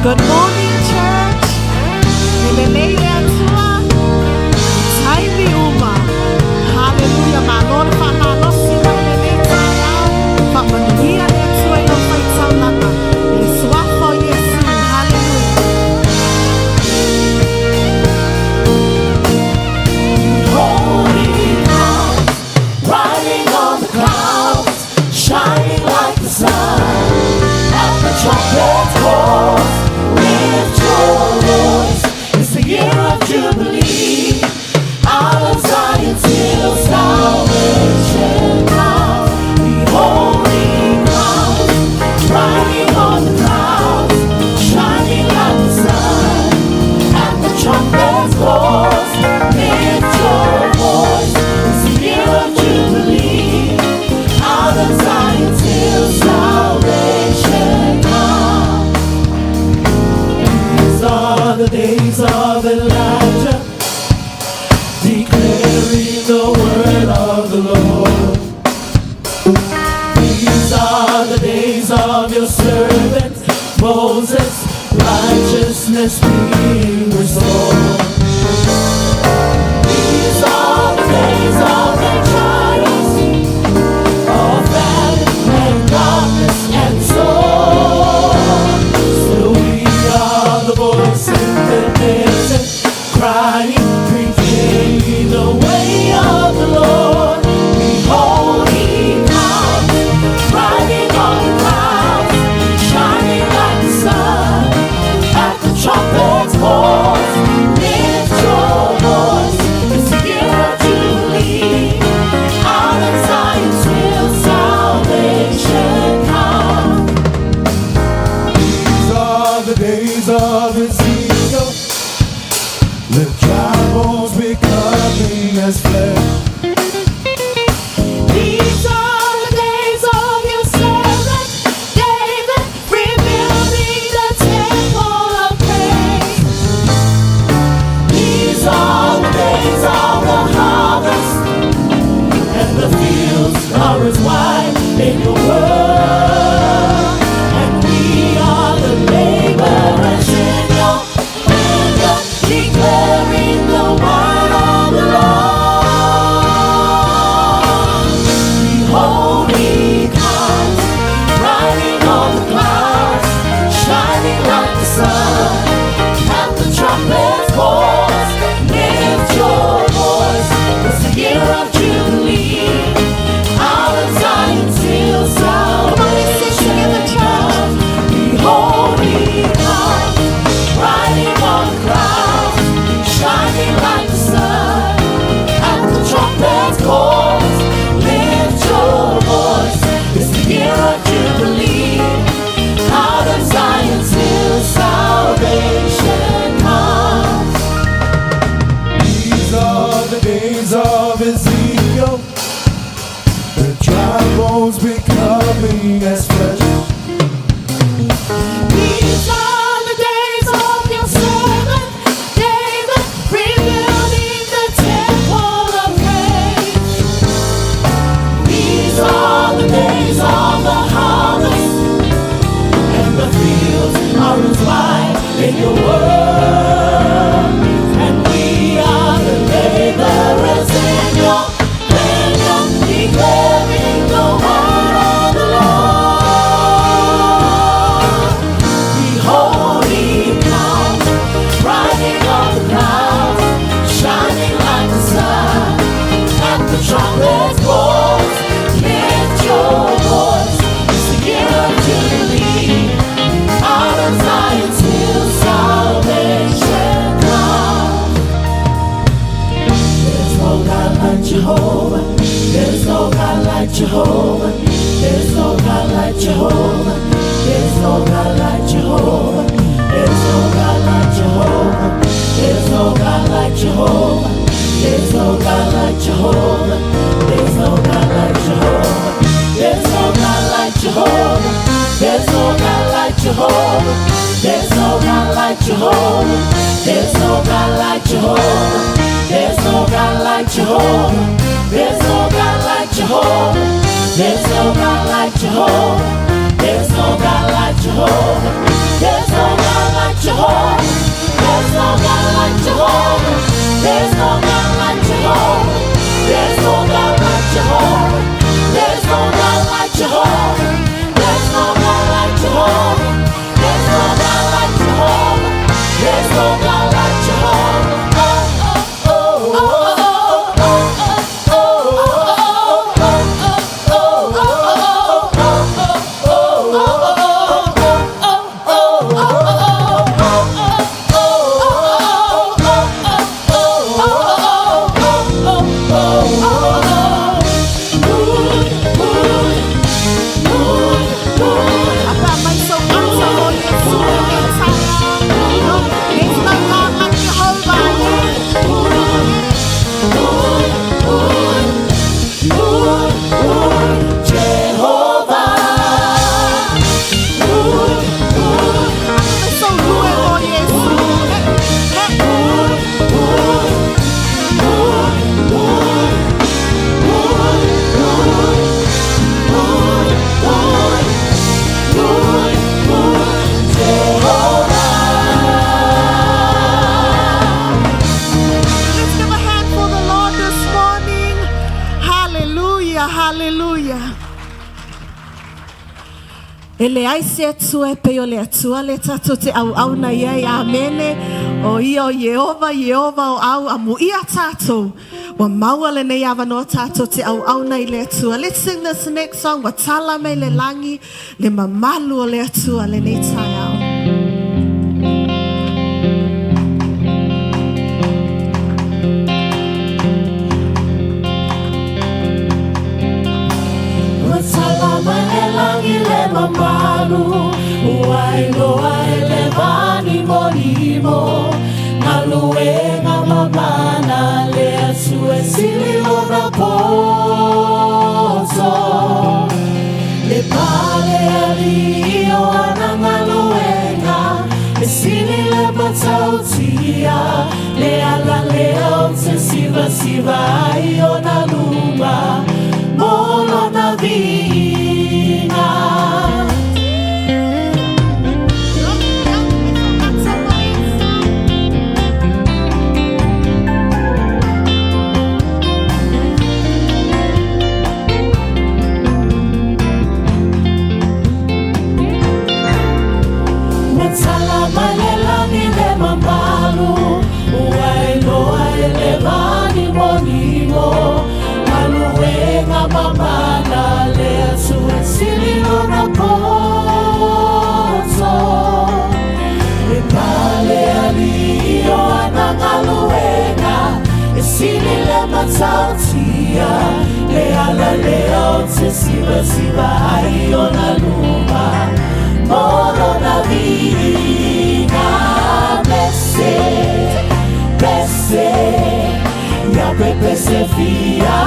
Good morning, church. Nilelea tua. Taibi uma. Hallelujah. My Lord, if I'm not lost in the nilelea but manuia le tua no fight on lapa. Swafo Yesu. Hallelujah. Holy clouds, riding on the clouds, shining like the sun. At the trumpet's call, lift your voice. It's the year of Jubilee. Out of Zion till salvation comes. The holy clouds, riding on the clouds, shining like the sun. At the trumpet's call, lift your voice. It's the year of Jubilee. Out of Zion till salvation comes. These are the days of Elijah, declaring the word of the Lord. These are the days of your servant Moses, righteousness being restored. These are the days of the trials, of famine and darkness and sorrow. Still we are the voice in the desert, crying, preaching the way of the Lord. Behold, he comes, riding on the clouds, shining like the sun. At the trumpet's voice, lift your voice. It's the year of Jubilee. Out of Zion till salvation comes. These are the days of Ezekiel, the dry bones becoming as flesh. These are the days of your servant David, rebuilding the temple of praise. These are the days of the harvest, and the fields are as wide in your word. And we are the laborers in your vineyard, declaring the word of the Lord. Behold, he comes, riding on the clouds, shining like the sun. At the trumpet's voice, lift your voice. It's the year of Jubilee. Out of Zion till salvation comes. Behold, he comes, riding on the clouds, shining like the sun. At the trumpet's voice, lift your voice. It's the year of Jubilee. Out of Zion till salvation comes. These are the days of Ezekiel, the dry bones becoming as flesh. These are the days of your servant David, rebuilding the temple of praise. These are the days of the harvest, and the fields are as wide in your word. And we are the laborers in your vineyard, declaring the word of the Lord. Behold, he comes, riding on the clouds, shining like the sun. At the trumpet's voice, lift your voice. It's the year of Jubilee. Out of Zion till salvation comes. There's no God like Jehovah. There's no God like Jehovah. There's no God like Jehovah. There's no God like Jehovah. There's no God like Jehovah. There's no God like Jehovah. There's no God like Jehovah. There's no God like Jehovah. There's no God like Jehovah. There's no God like Jehovah. There's no God like Jehovah. There's no God like Jehovah. There's no God like Jehovah. There's no God like Jehovah. There's no God like Jehovah. There's no God like Jehovah. There's no God like Ele aise atua pe o le atua le tato te au na ia amene o ia o Yehova o au amu ia tato wa maua le nei ava no tato te au na le atua. Let's sing this next song wa tala me le langi le mamalu o le atua le nei tai au. Mamalu, uailo aile vani monimo, naluenga mamana le asue sililo na pozo, le pale alio anangaluenga, le silile matautia, le ala leon se siva io na luma, mono na vina. Matautia, le ala leon se siva io na luma, moro na vina, bese, ya pepe se fia,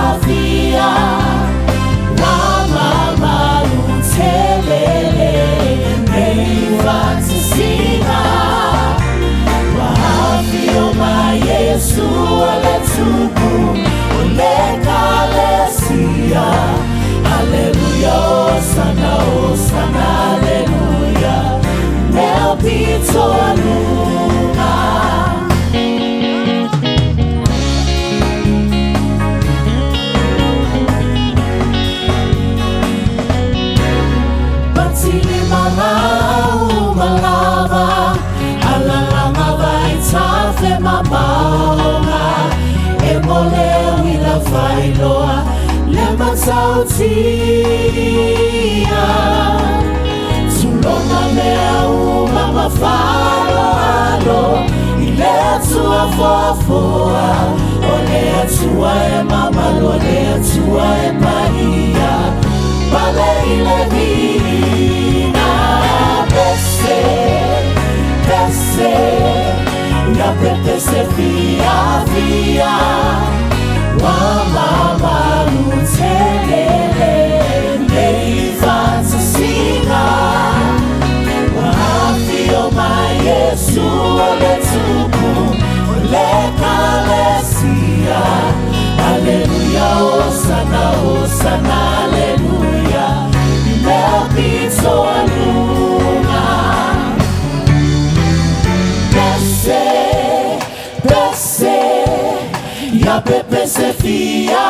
mama lutelele, nei fantasina, wahafio ma Yesu aletuku. Lekalesia, Alleluia, Osana, Alleluia, Nel Pito Luna. Batili malava, alalanga vai tafe mamaonga, emole. Failoa le matautia Tulonga mea uma falo ile tua fofoa ole tua e mama ole tua e paia vale ile vina bese ya pepe se fia Mama lutelele, nei fantasina, wahafio ma Yesu aletuku, ole kalesia, Alleluia, Osana, Alleluia, Nel Pito Luna, bese. Ya pepe se fia,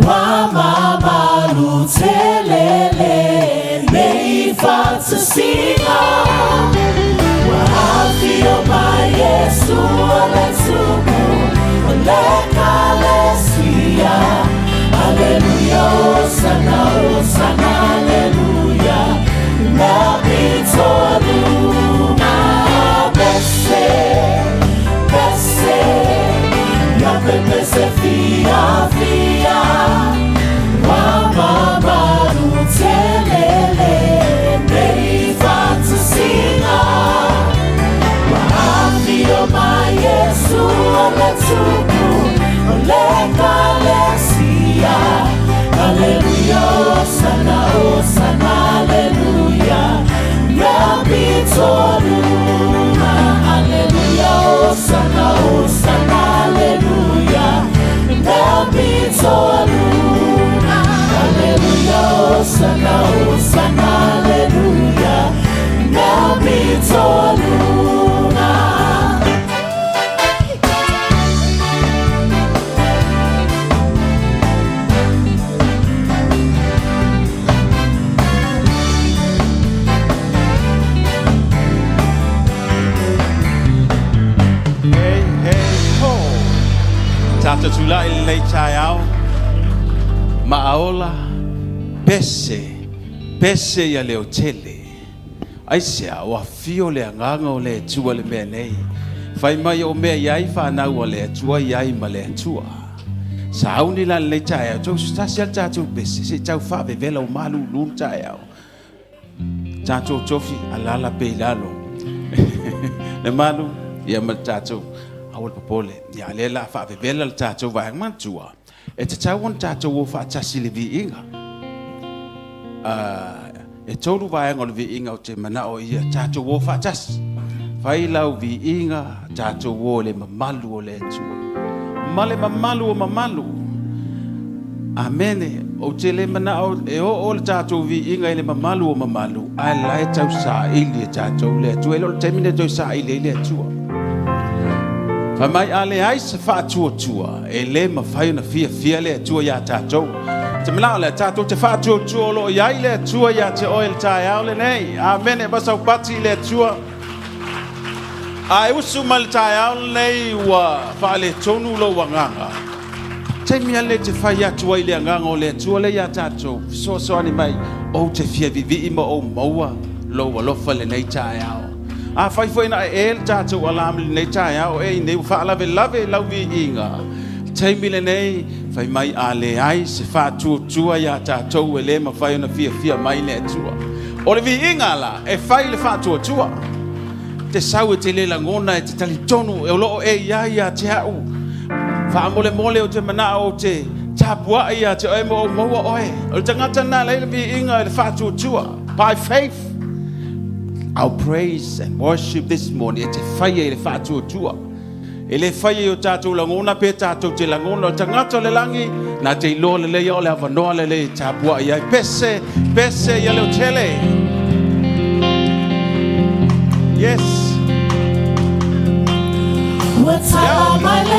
wa mama lutelele, nei fantasina, wa hafio ma Yesu aletuku, ole kalesia, Alleluia, Osana, Alleluia, Nel Pito Luna, bese. Pepe se fia, wa mama lutelele, nei fantasina, wa hafio ma Yesu aletuku, tula i le tai au maaola pese ia le hotele ai sia o afio le anganga o le tua le mea nei fai mai o mea iai whanau o le tua iai ma le tua sa auni la le tai au tau stasi al tātou pese se tau whawe vela o malu lun tai au tātou tofi alala pe lalo le malu ia ma tātou awal popole ia le la whawe vela le tātou vai mantua e te tau on tātou o whaatasi le vi inga e tolu vai ngol vi inga o te mana o ia tātou o whaatasi whai lau vi inga tātou o le mamalu o le tua male mamalu o mamalu amene o te le mana o e o le tātou vi inga le mamalu o mamalu ai lai tau sa ili e tātou le tua e lo te mine tau sa ili le tua fa mai ale ai se fa tua e le ma fai na fia le tua ya tātou te mala le tātou te fa tua lo ya le tua ya te oil tai au le nei amen e basa pati le tua ai usu mal tai au nei wa fa le tonu lo wanganga te mia le te fa ya tua ile nganga le tua le ya tātou so ani mai o te fia vivi mo o maua lo wa lo fa le nei tai au a fai foi na el tātou alam le nei tai au e nei fa lave lau vi inga te mile nei fai mai ale ai se fa tua ya tātou e le ma fai na fia mai le tua o le vi inga la e fai le fa tua te sau e te le langona e te tali tonu e o loo e ia te hau fa mole o te mana o te tapua ia te oe mo maua oe o te ngata na le vi inga e le fa tua by faith our praise and worship this morning e te fai e le fa tua e le fai o tātou langona pe tātou te langona o te ngata le langi na te ilo le lea o le avanoa le tapua ia pese ia le o tele yes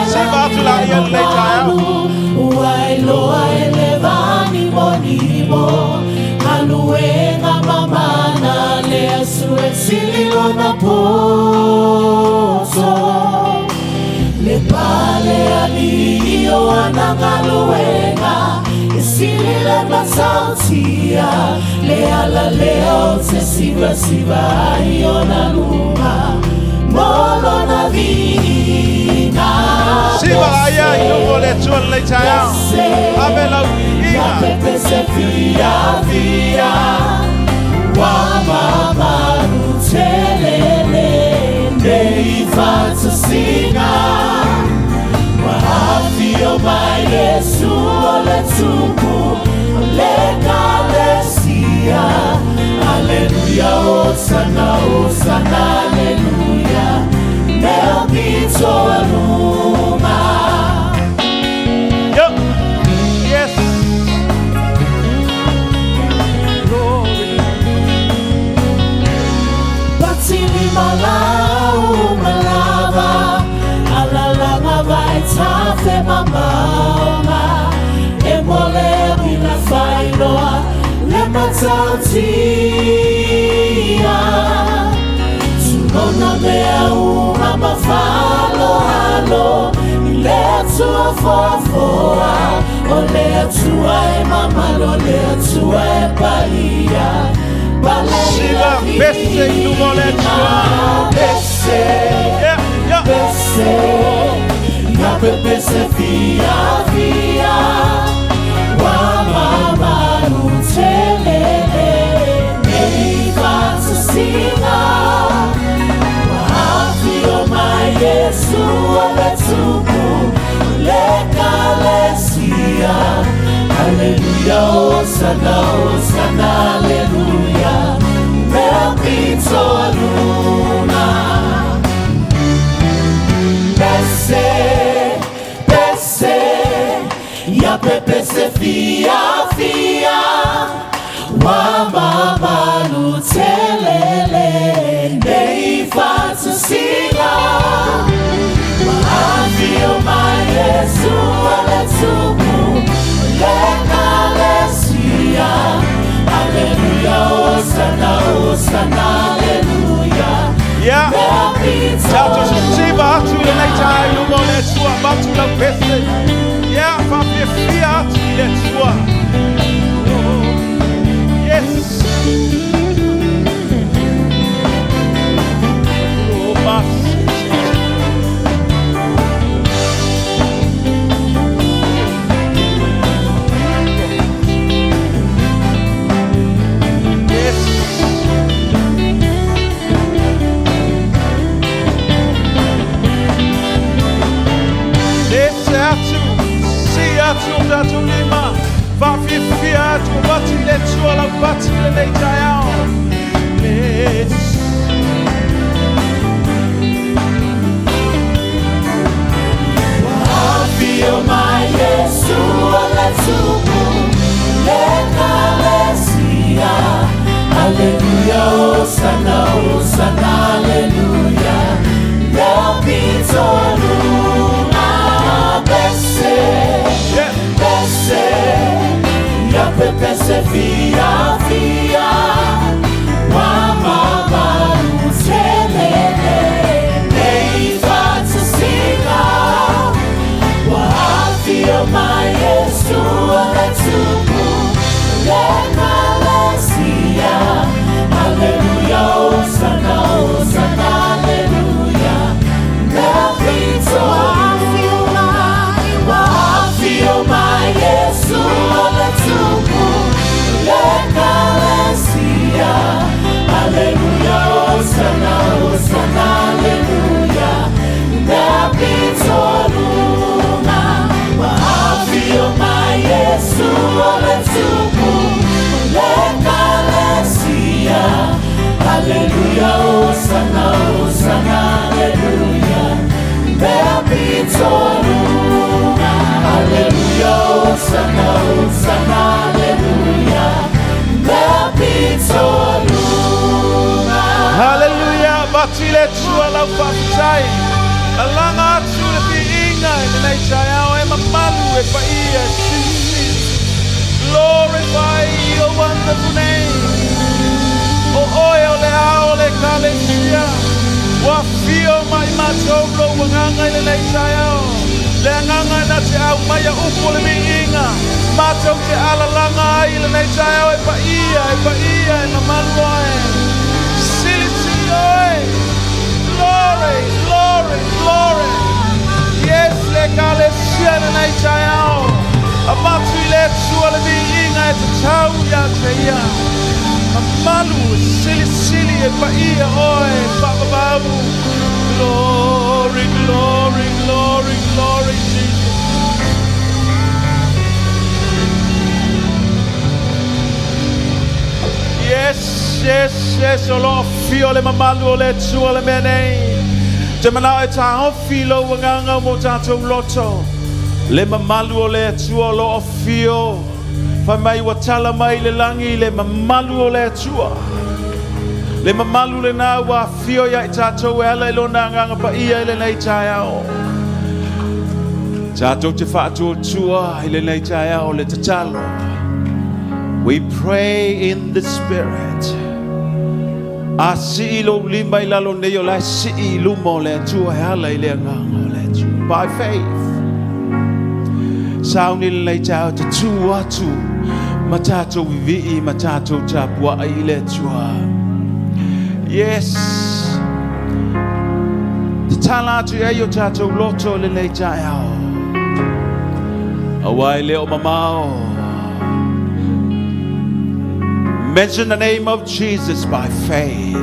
Siva atu la ia le tai Uai loa e le vani monimo Aluenga mamana le asu e sililo na poso Le pale ali o ananga luenga E silile na sautia Le ala leo se siva i ona luma Molo na vina Siva ia i no le tua le tai au ave la Ya pepe se via Wa mama nutelele Nei fatsa singa Wa hafio mai Yesu ole tuku Ole kalesia Aleluya osana aleluya Nel pito aluma yes Batili malava Alalanga vai tafe mamauma E mole bila fainoa Le matautia Tungona mea uma mafalo halo Le tua fofoa O le tua e mamalo Le tua e paia Siva pese i no le tua Pese Ya pepe se fia Wa mama nutelele Nei fatsa singa Wa hafio mai Yesu ole tuku Le kalesia Aleluya osana aleluya Nel pito aluna Pese Ya pepe se fia Wa mama nutelele Nei fatsa singa Wa hafio mai Yesu ole tuku Le kalesia Aleluya osana aleluya yeah Nel pito Tātou Siva atu le nei tai no le tua batu la pese mati le tua lau whaatai. Alanga atu le pi inga e nei tai au e mamalu e pa ia sisi. Glorify your wonderful name. O oe o le ao le kalesia. Wa fio mai matolo wanganga i le nei tai au. Le anganga na te au mai a upo le mi inga. Matau te alalanga ai le nei tai au e pa ia e mamalu ai. Glory, glory, glory. Yes, le kalesia na nei tai au. Amatu le tua le mi inga e te tau ya te ia. Amalu sili e pa ia oe papababu. Glory, glory, glory, glory, Jesus. Yes, o lo fio le mamalu o le tua le menei. Te manao e ta hofi lo wanganga mo tātou loto. Le mamalu o le tua lo fio. Fa mai wa tala mai le langi le mamalu o le tua. Le mamalu le na wa fio ya i tātou e ala ilo na nganga pa ia ile nei tai ao. Tātou te whaatua tua ile nei tai ao le tatalo. We pray in the Spirit. A si ilo lima ilalo neo la si ilumo le tua e ala ile nganga le tua. By faith. Sauni le nei tai ao te tua atu. Matato vivi matato tapua ile tua. Yes. Te tala atu e yo tato loto le nei tai ao. Awai leo mamao. Mention the name of Jesus by faith.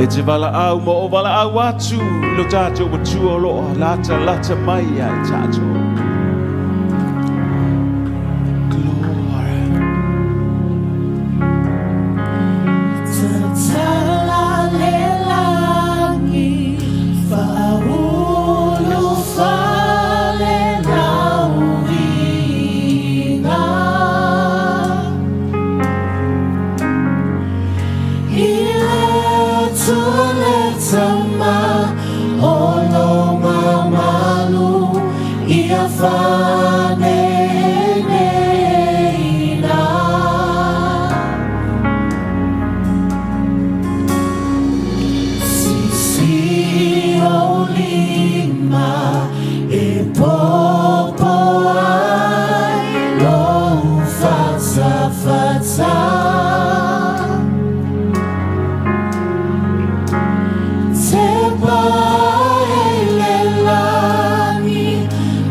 E te wala au mo o wala au atu lo tato wa tua lo lata mai ai tato.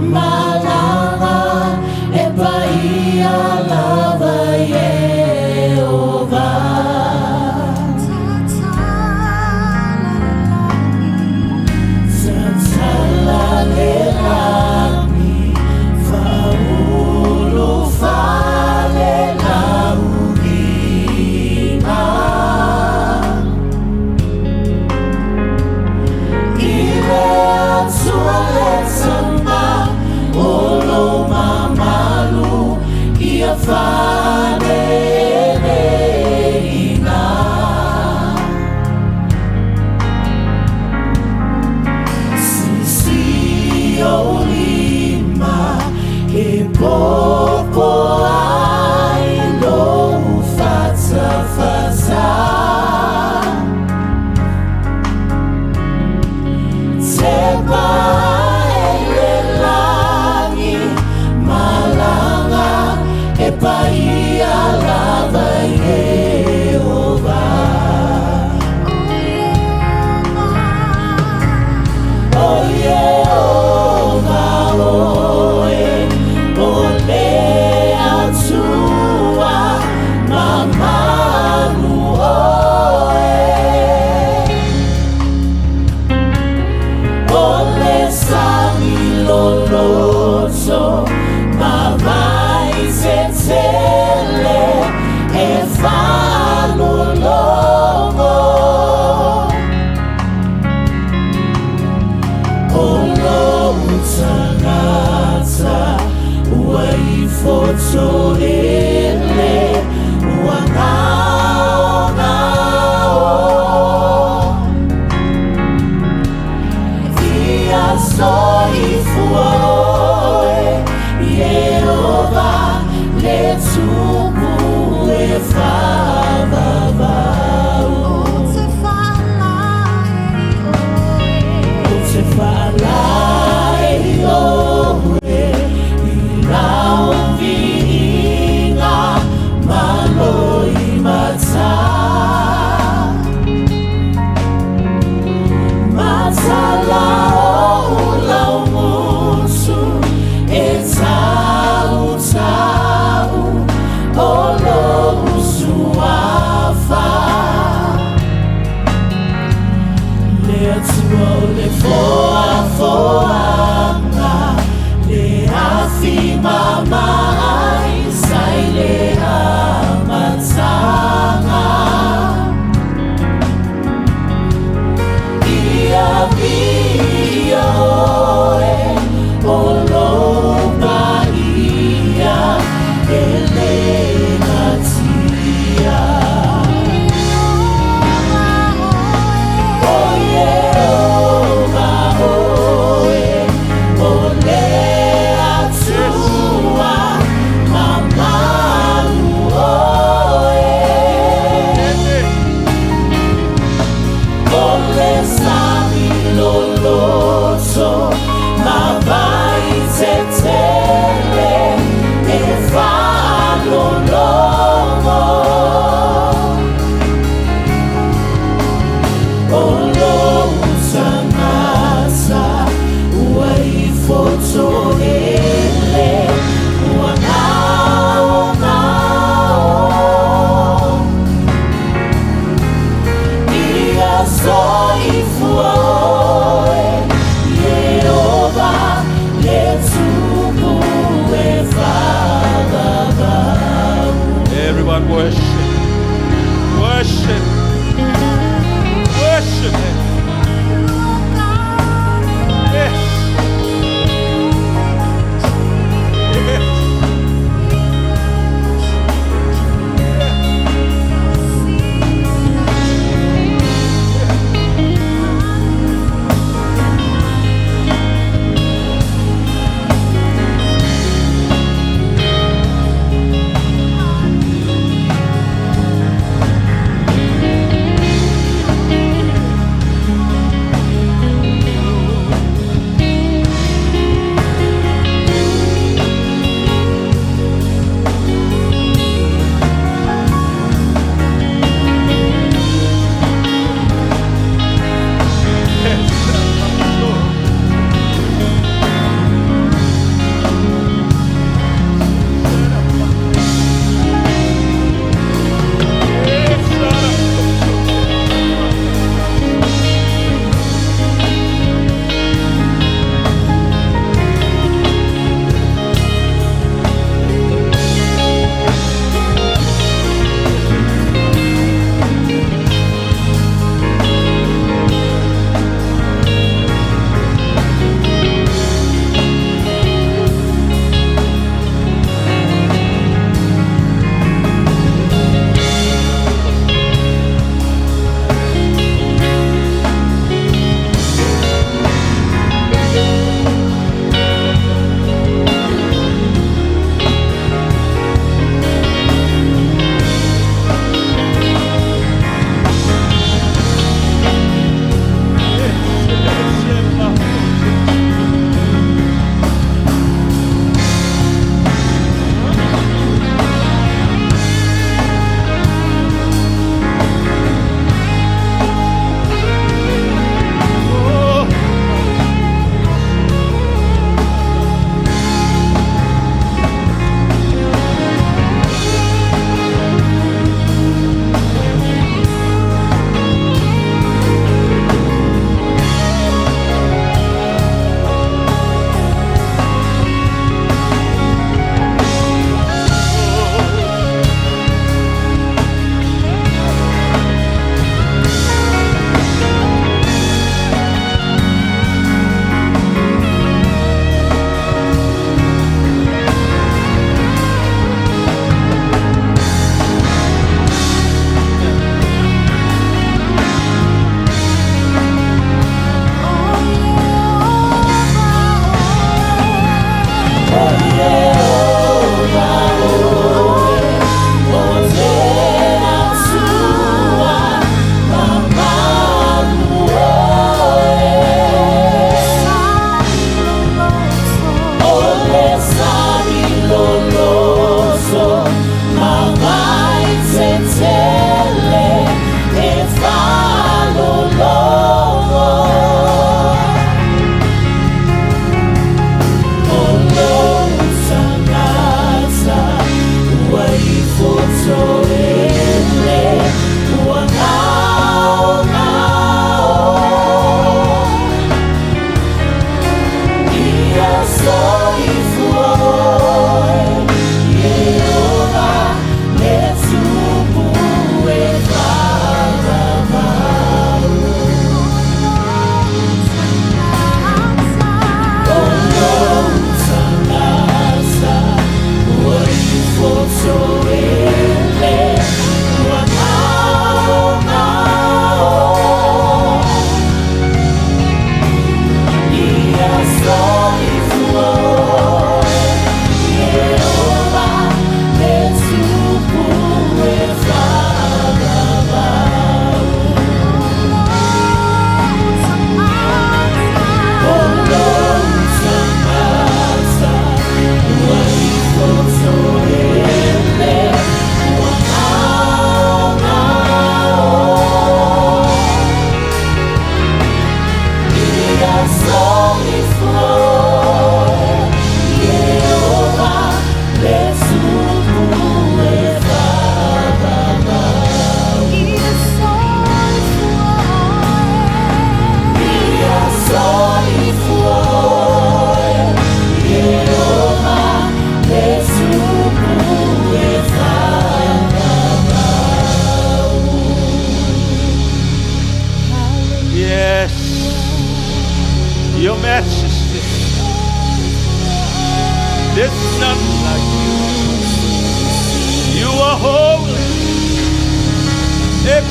Malanga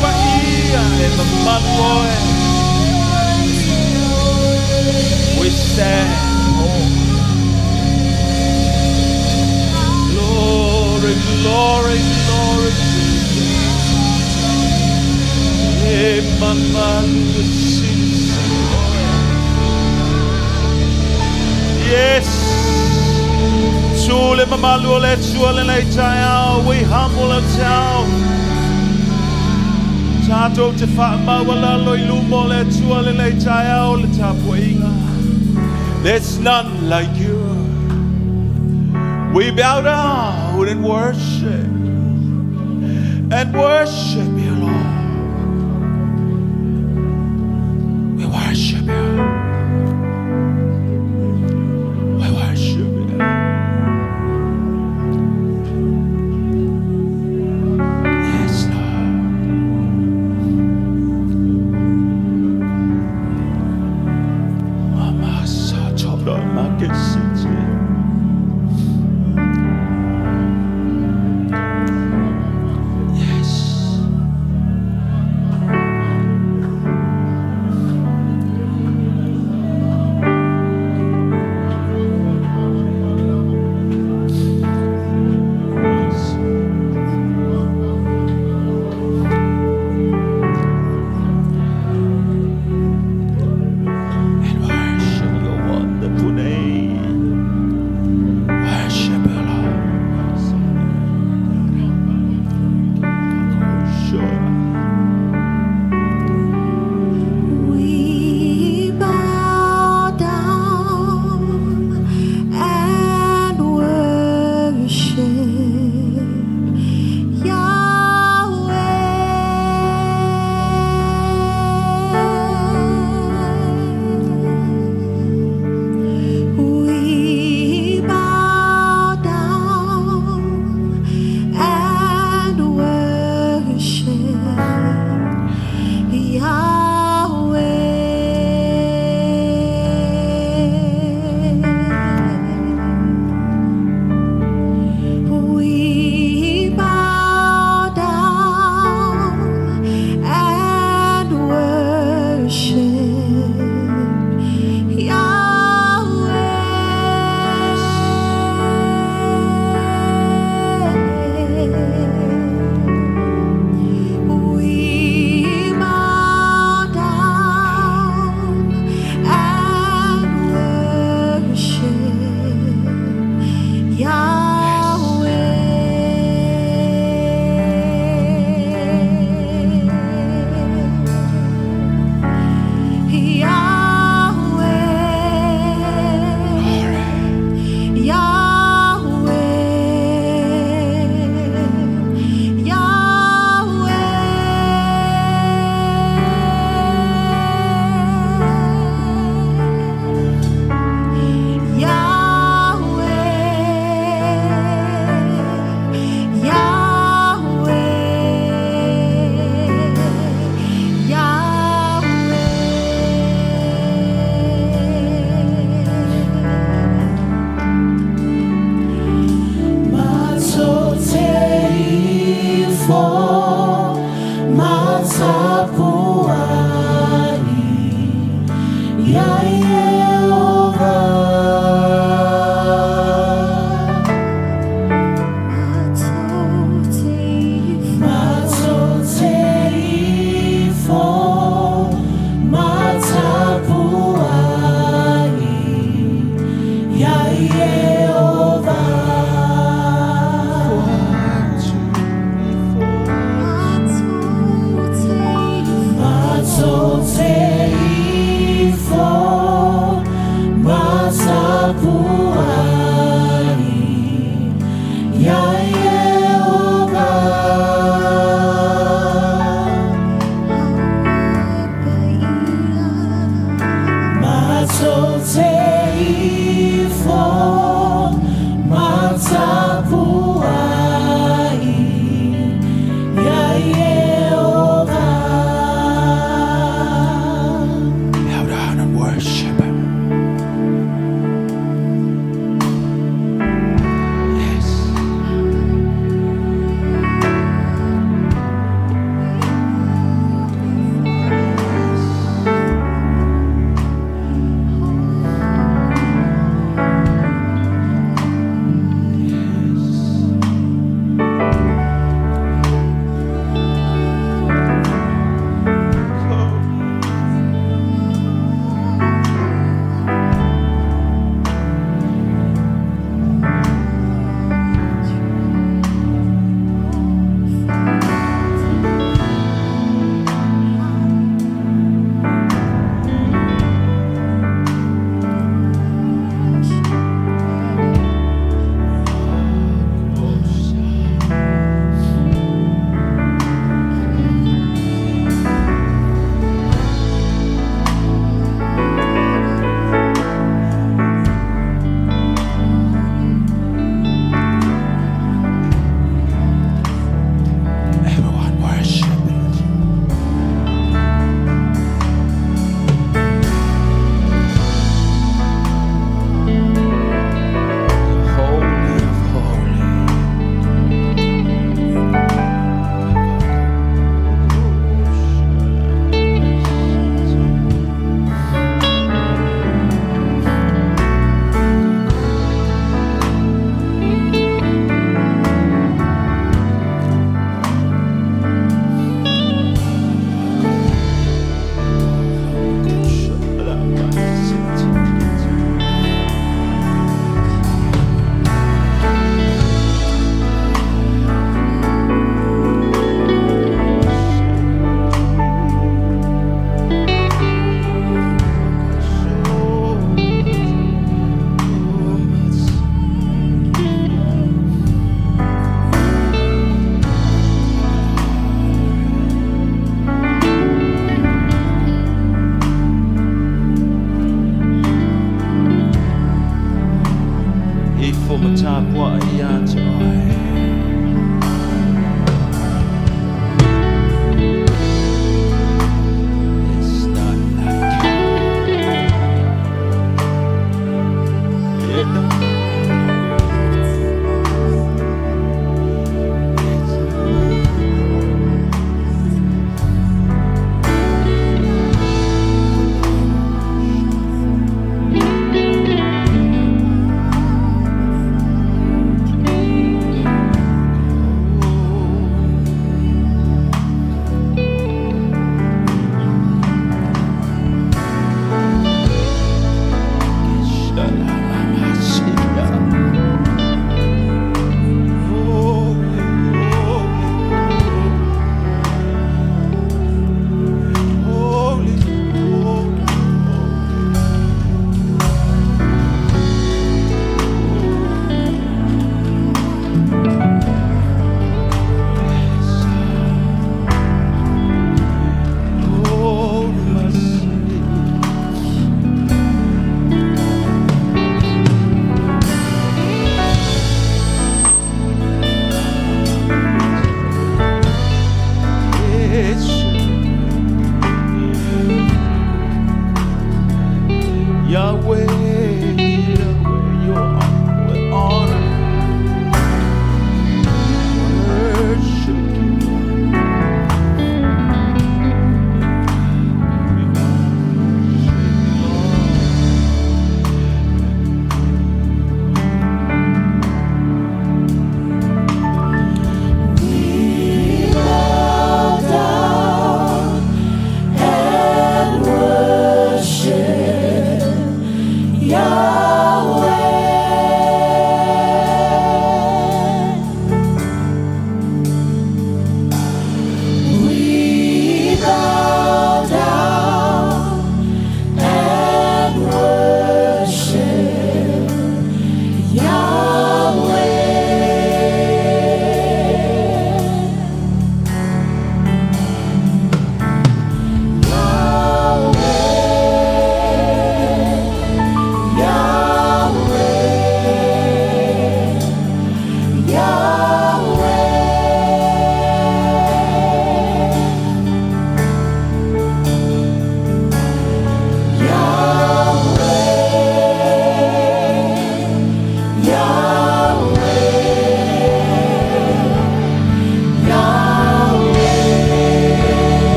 pa ia e mamalu oe. We stand. Glory, glory, glory. E mamalu sisi oe. Yes. Sule mamalu le suale le taiao. We humble ourselves. Tato te whaamawala loi lumo le suale le taiao le tapuinga. There's none like you. We bow down and worship you, Lord. We worship you. We worship you. Yes, Lord. Mama sa chodo makesiti. And worship your wonderful name. pua ia tu ai. It's not like it.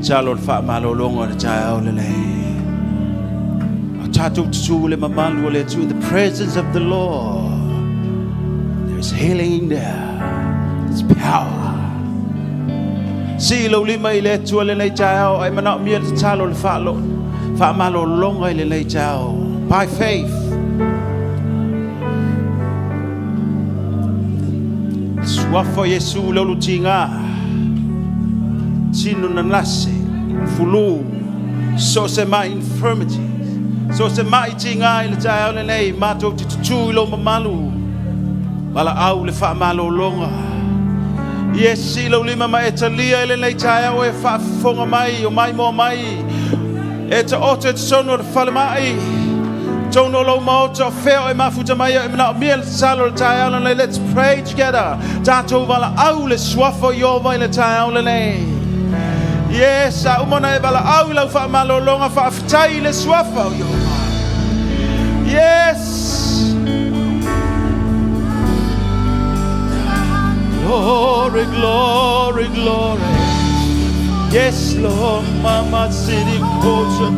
chalo fa malo longo le chao le le. Tato tu le mamalu le tu in the presence of the Lord. There's healing there. There's power. Si lo lima ile tu le le chao ai mana mi le chalo le fa malo longo le le chao by faith. Swafo Yesu lo lutinga. Sino na nase fulu so se my infirmity so se my tinga ile tao le nei mato tu lo mamalu mala au le fa malo longa yes lo lima ma etalia ile nei tao e fa fonga mai o mai mo mai eta ote sono fa mai tono lo mo to feo e mafuta mai e na miel salo tao le let's pray together tato mala au le swafo yo vai le tao le nei. Yes, umona e bala au lau fa malolonga fa aftai le swafa yo. Yes. Glory, glory, glory. Yes, Lord, Mama City Culture.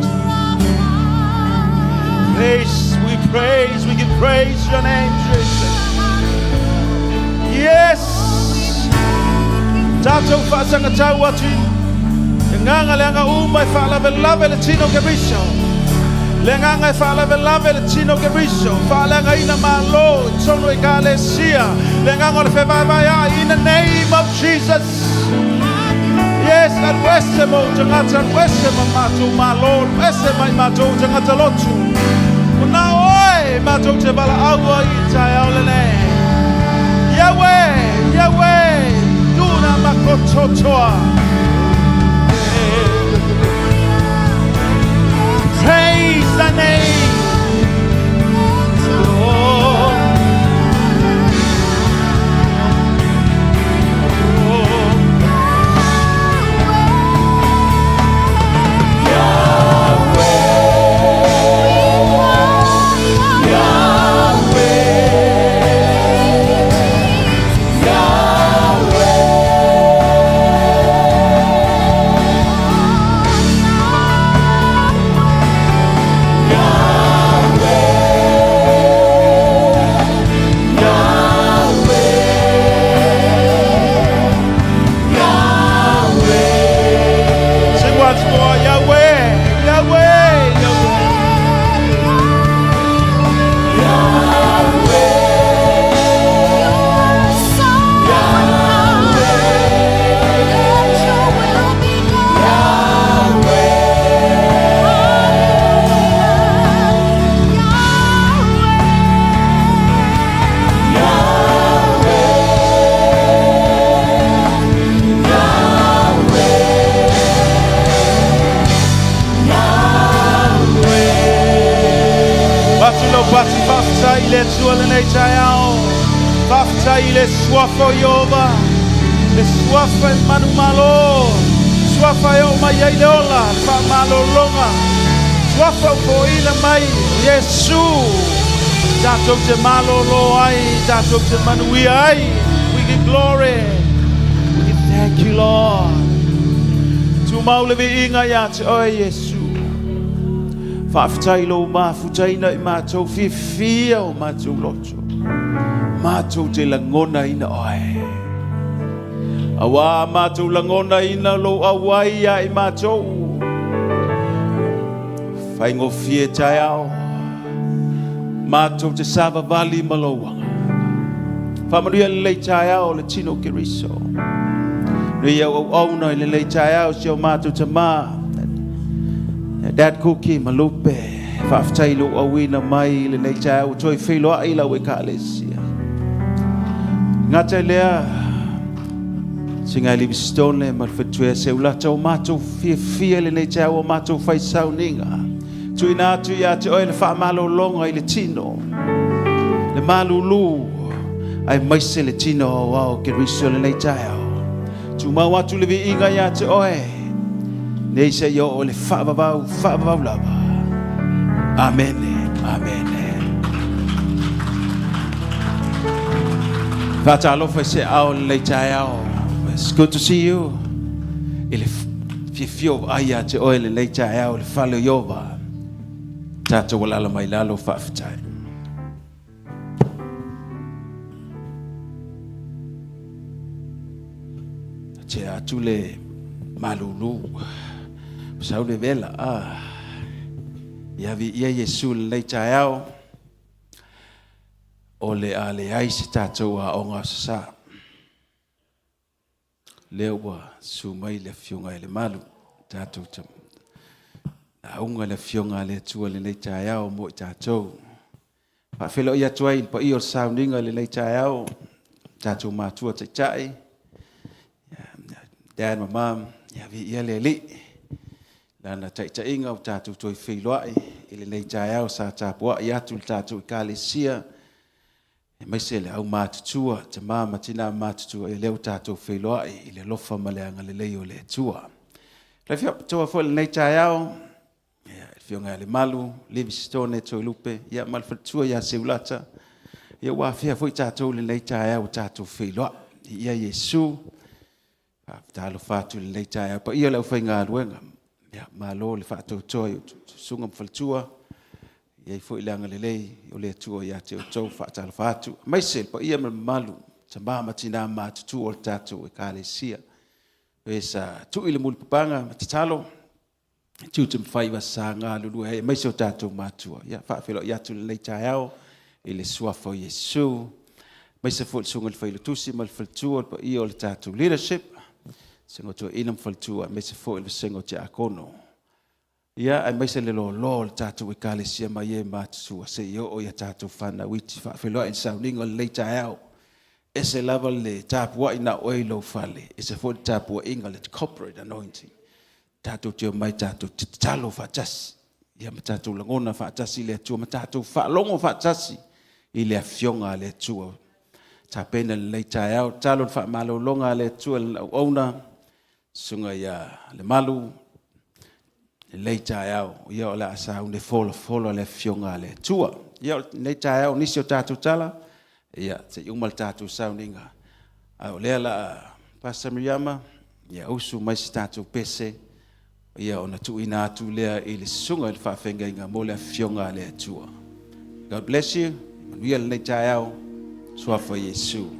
Praise, we can praise your name, Jesus. Yes. Tato fa sangata watu. Nganga lenga uma fa lave le tino gebisho. Lenga fa lave le tino gebisho. Fa lenga ina malo sono iglesia. Lenga ngol fe baya in the name of Jesus. Yes, and wesemo jangata wesemo matu malo wesemo matu jangata lotu. Una oi matu te bala awa ita yaulele. Yahweh duna makototoa. Praise the name, Lord. Le suole nei chao, bafta ile swafo yoba, le swafa manu malo, swafa yo mai ileola, fa malo longa, swafa fo ina mai, Yesu, dato te malo lo ai, dato te manui ai, we give glory, we give thank you Lord, tu maulevi inga ya te o Yesu. Faafetai lo mafutaina I mātou fifia o mātou loto. Mātou te langona ina oe. Awa mātou langona ina lo awaia I mātou. Whaingofie tai ao. Mātou te savavali malowanga. Whamaria lelei tai ao le tino kiriso. Rei au auna I lelei tai ao si o mātou te maa. Dad cookie malupe faafetai lo awina mai le nei tau toi filo ai la we kalesia ngata lea singa Livigisitone mal fetue se ulata o mato fie le nei tau o mato fai sauninga tuina tu ya te oile fa malo longa I le tino le malulu ai mai se le tino o ke riso le nei tau tu mau atu le vi inga ya te oe nei se yo o le whaavavau lava. Amen. Amen. Whatalofa se ao le tai ao. It's good to see you. Ele fio aya te oile le tai au le falo yova tata wala la mai lalo fa'afetai te atu le malulu sau le vela ia vi ia Yesu le tai au o le a le ai se tatou a onga sa lewa su mai le fionga le malu tatou tam a unga le fionga le tua le nei tai au mo tatou pa felo ia tuai pa io soundinga le nei tai au tatou matua te tai dad my mom ia vi ia le li lana tai tai inga tatou toi filoai ile nei tai au sa tapua ia tu tatou kalesia mai se le au matutua te mama tina matutua e leo tatou wheloai i le lofa maleanga le leo le tua. Le fio toa fo le nei tai au, fio ngā Lemalu Livigisitone Toelupe, ia malfatua ia seulata, ia wafia fo i tatou le nei tai au tatou wheloa, ia Yesu, talo fatu le nei tai au, pa ia leo whai ngā ruenga, ia malo le fatou toi, sunga mfaltua, ia fo ilanga lelei o le tua ia te o faatala fatu mai se pa ia malu ta mama tina matutu o tatu e kalesia esa tu ile mul papanga matalo tu te fai wa sanga lulu e mai se tatu matua ia fa felo ia tu le taiao ile sua fo Yesu mai se fo sunga le fai tusi mal faltua pa ia o le tatu leadership singo tu inam faltua mai se fo ile singo te akono ia ai mai se le lo tatou e kalesia mai e matu se yo o ia tatou fana witi fa felo in sounding le tai e se lava le tapua ina oi lo fale e se fo tapua inga le corporate anointing tatou te mai tatou talo fa tas ia tatou langona fa tas le tu tatou fa longo fa tas i le afionga le tu tapena le tai talo fa malo longa le tu ona sunga ia le malu le tai au ia o la sa un follow le fionga le tua ia le tai au nisi o tatu tala ia te umal tatu soundinga au le la Pastor Miriama ia usu mai tatu pese ia ona tu ina tu le ile sunga le fa fenga inga mo le fionga le tua. God bless you ia le tai au sua for Yesu.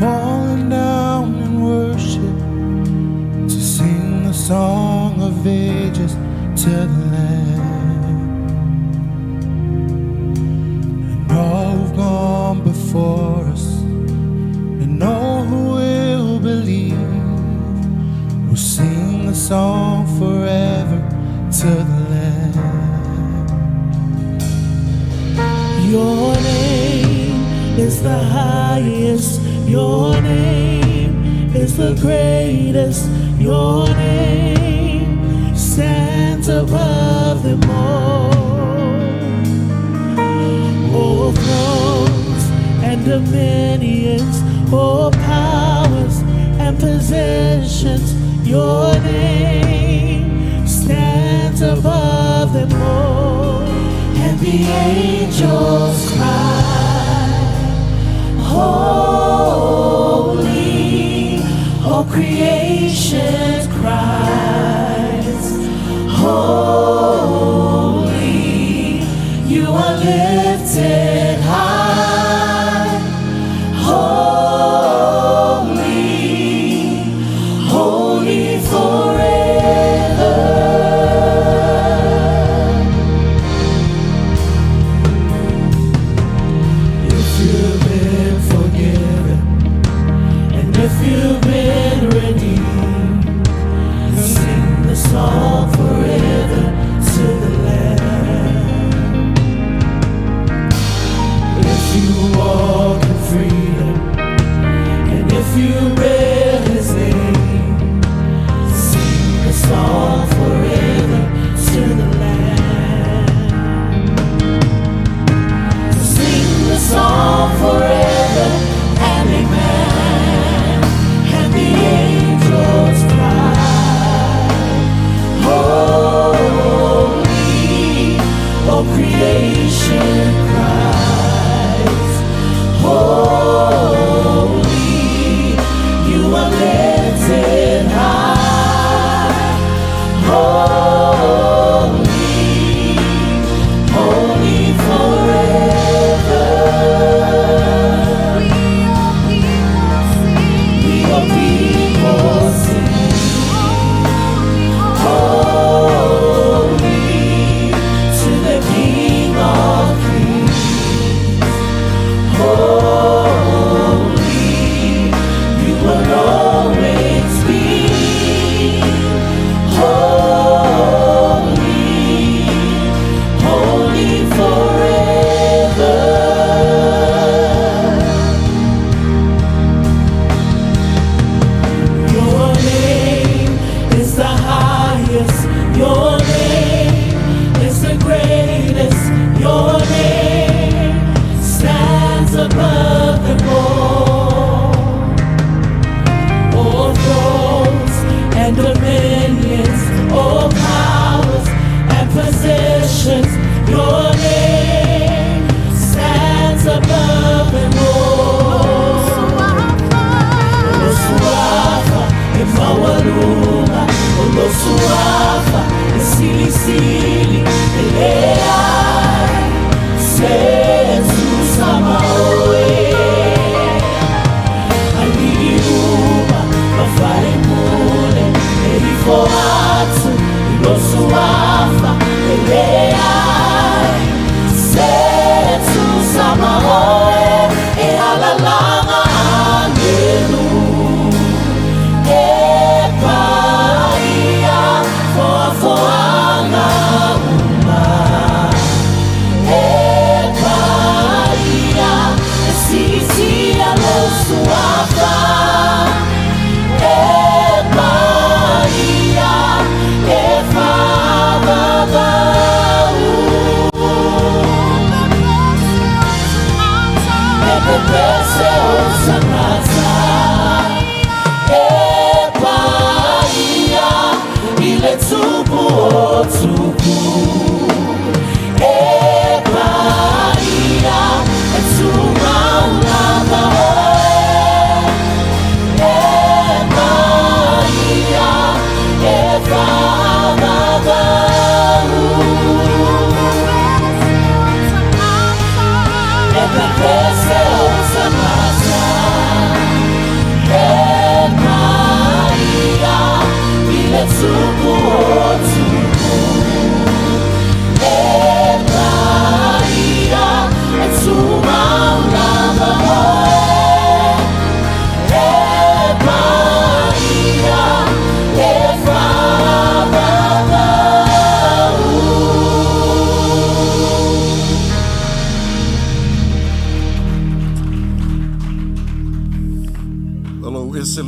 Falling down in worship to sing the song of ages to the Lamb. And all who've gone before us and all who will believe will sing the song forever to the Lamb. Your name is the highest. Your name is the greatest. Your name stands above them all. All thrones and dominions, all powers and possessions. Your name stands above them all. And the angels cry, holy, all creation cries, holy, you are lifted high, holy, holy forever. If you've been forgiven, and if you've been redeemed, sing the song forever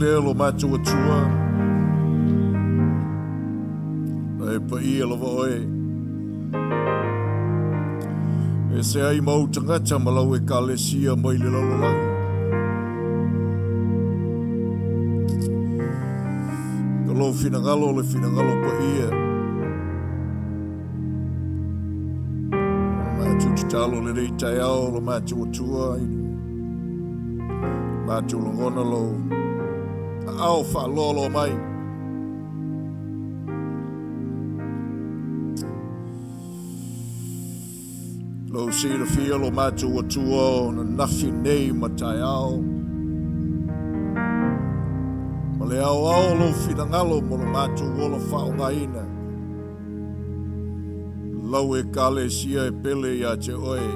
Lo matua tua e pa ia lava oe e se ai mau tangata malau e kalesia mai le lalolangi ka lo finangalo le finangalo pa ia matu talo le rei tai ao lo matua tua matu longona lo au fa lolo mai lo sira fia lo matu atua na nafi nei matai au ma le au lo finangalo mo lo matu wolo fa o ngaina lau e kale sia e pele ia te oe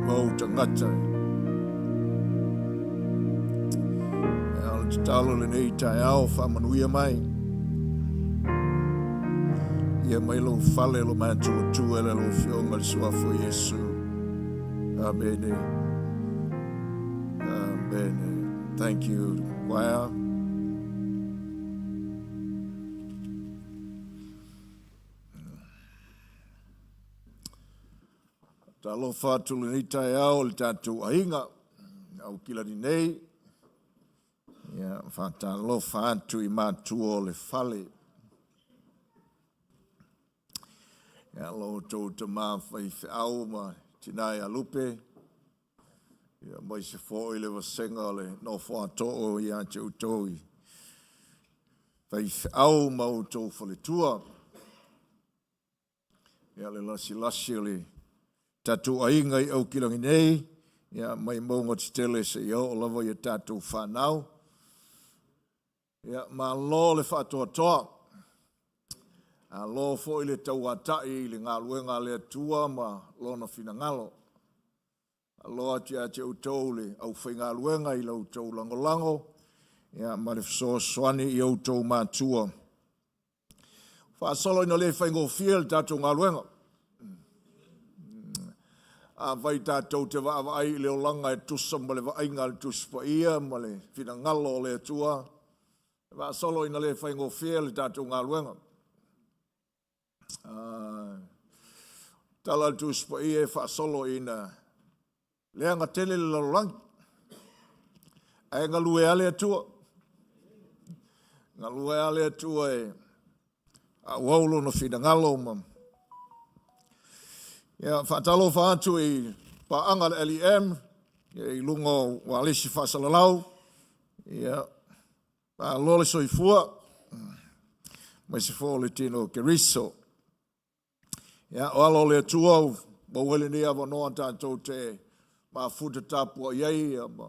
mau tangata talo le nei tai au whamanuia mai. Ia mai lo fale lo matu tua le lo fionga le suafo Yesu. Amen. Amen. Thank you, choir. Talo fatu le nei tai au le tatu ainga. Au kila ni nei. Ia, fata lo fatu I matuo le fale. Ia, lo tau te mawhai au ma tinai alupe. Ia, mai se fōi le wasenga le no whāto'o ia te utoi. Whai au ma o tau whale tua. Ia, le lasi le tatu ainga I au kilangi nei. Ia, mai maunga te tele se iau o lava ia tatu whanau. Ia, ma lo le whātoa toa. A lo fo le tauatai le ngā luenga le atua ma lona finangalo. A lo ati a te utou le au whai ngā luenga I lau tau langolango. Ia, ma le fsoaswani I au tau mātua. Whaasolo ina le whai ngō fiel tātou ngā luenga. A vai tātou te waawai leo langa e tusa ma le wainga le tuspa ia ma le finangalo le atua. Va solo ina le whai ngō whia le tātou ngā luenga. Tala tu spa ia wha solo ina leanga tele le lalulangi. E ngā lue ale atua. Ngā lue ale atua e a waulo no whina ngalo mam. Ia whaatalo whaatu I paanga le LEM. I lungo walesi whasalalau. Ia pa lole soifua, mai se fō le tino ke riso. Ia, o alo le atua, ma wele ni awa noa tātou te ma futa tāpua iei, ma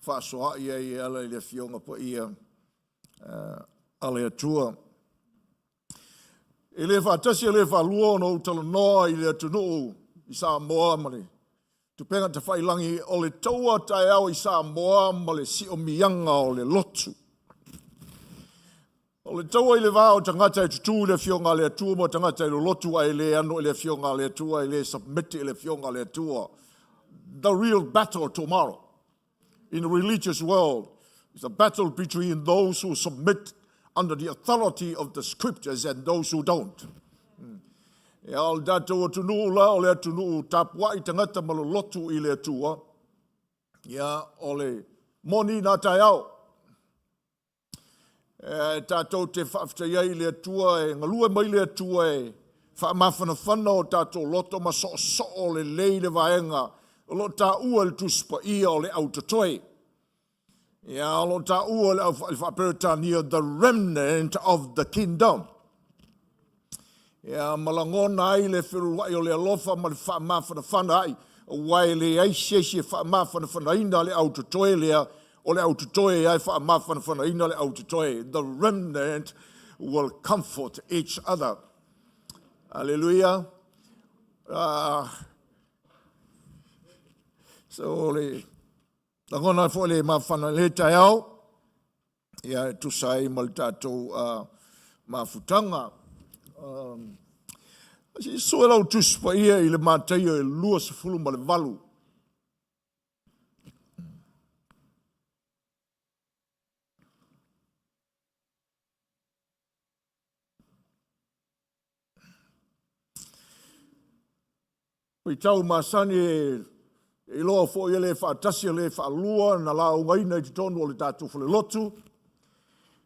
whasoa iei ala I le fionga pa ia ale atua. E le whaatasi e le whalua no tala noa i le tunu i Samoa male. Tupenga te whailangi o le taua tae au i Samoa male si o mianga o le lotu. O le taua i le vāo tangata i tutu le fionga le atua mo tangata i le lotu ai le anu i le fionga le atua i le submit i le fionga le atua. The real battle tomorrow in the religious world is a battle between those who submit under the authority of the scriptures and those who don't. E al dato o tunu la o le tunu tapua I tangata malolotu I le atua. Ia o le moni na tai au. E tato te whaftea I le atua e ngalua mai le atua e whaamawhana whana o tato loto ma so o le leile vaenga o lo ta ua le tuspa ia o le autotoi. Ia o lo ta ua le whaperetania the remnant of the kingdom. Ia malangona ai le whiruwai o le alofa ma le whaamawhana whana ai wai le aisesi whaamawhana whana ina le autotoi lea o le autotoi ai whaamawhana whana ina le autotoi. The remnant will comfort each other. Hallelujah. So le ngona fo le mafana le tai au ia tu sai mal tatou mafutanga si so la tus pa ia I le matai e lua se fulu ma le valu Pei tau masani I loa fo I le whaatasi le whaalua na la ungaina I te tonu o le tātou fo le lotu.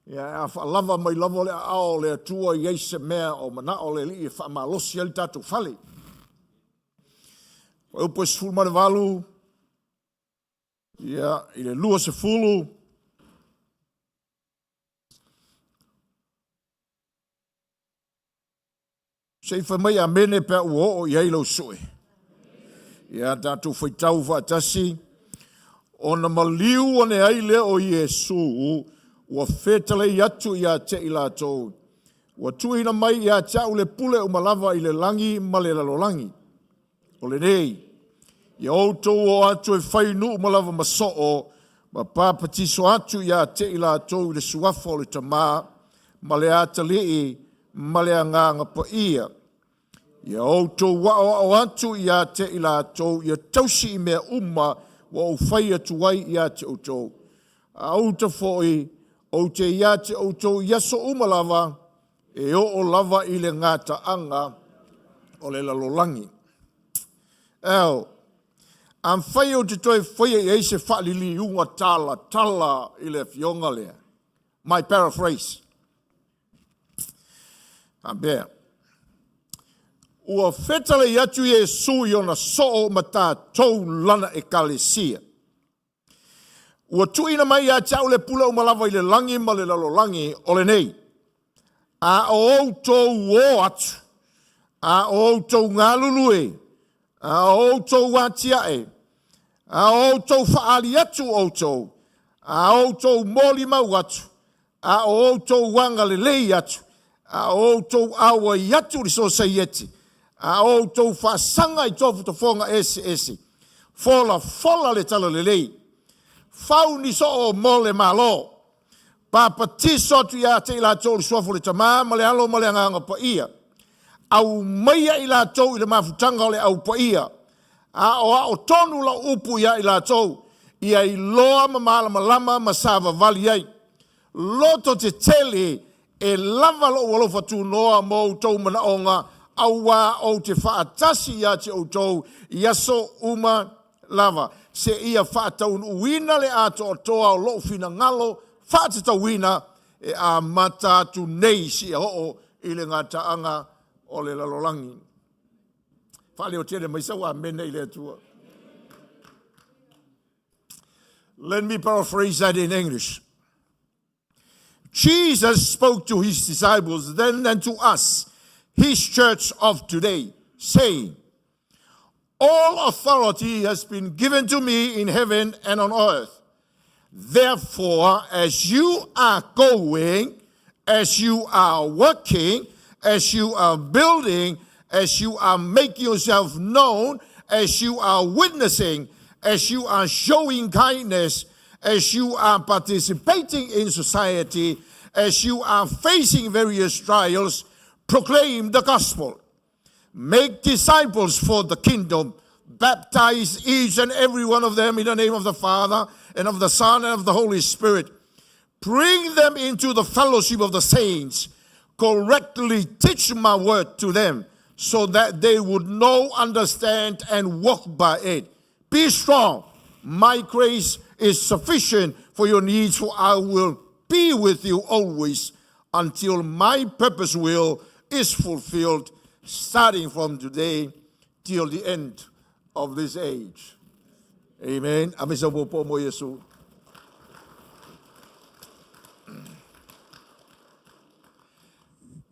Ia a whaalava mai lava le ao le atua I eise mea o mana o le li I whaamalosi le tātou whale. Upo e sefulu mare walu. Ia I le lua se fulu. Sei whamai a mene pia ua o I eilo sui. Ia tātou whaitau whaatasi, o na maliu o ne aile o Iesu, ua whetale I atu I a te I lātou. Ua tuina mai I a tau le pule o malava I le langi ma le lalolangi. O le nei, ia outou o atu e whainu o malava masoo, ma pāpatiso atu I a te I lātou I le suafa o le tamā, ma le atalii, ma le anganga pa ia. Ia outou o atu I a te I lātou, ia tausi I mea uma wa o whai atu wai I a te outou. A outa foi, o te I a te outou iaso umalava, e o lava I le ngata anga o le lalolangi. Eo, am whai o te toi whai e se whalili unga tala I le fionga lea. My paraphrase. Ambea. Ua whetale I atu Iesu I ona soo ma tātou lana e kalesia. Ua tuina mai a tau le pula umalava I le langi ma le lalolangi o le nei. A o outou o atu. A o outou ngālulue. A o outou watiae. A o outou whaali atu outou. A o outou moli mau atu. A o outou wanga le lei atu. A o outou awa I atu li so saieti. A outou whaasanga I tofu to whonga ese. Fola le tala le lei. Whau ni so o mole malo. Papa tiso tu ia te ila tau li suafu le tamā, ma le alo ma le anganga pa ia. Au maia ila tau I le mafutanga o le au pa ia. A o tonu la upu ia ila tau. Ia I loa ma malama ma sava vali ai. Loto te tele e lava lo walofa tu noa mo tau mana onga. Aua o te whaatasi ia te outou, iaso uma lava. Se ia whaataun uina le ato o toa o loo fina ngalo, whaatata uina e a mata tu nei si a ho I le ngata anga o le lalolangi. Whale o tere mai sawa mene I le atua. Let me paraphrase that in English. Jesus spoke to his disciples then and to us, his church of today, saying, all authority has been given to me in heaven and on earth. Therefore, as you are going, as you are working, as you are building, as you are making yourself known, as you are witnessing, as you are showing kindness, as you are participating in society, as you are facing various trials, proclaim the gospel. Make disciples for the kingdom. Baptize each and every one of them in the name of the Father, and of the Son, and of the Holy Spirit. Bring them into the fellowship of the saints. Correctly teach my word to them, so that they would know, understand, and walk by it. Be strong. My grace is sufficient for your needs, for I will be with you always until my purpose will is fulfilled, starting from today till the end of this age. Amen. Amisabu po mo Yesu.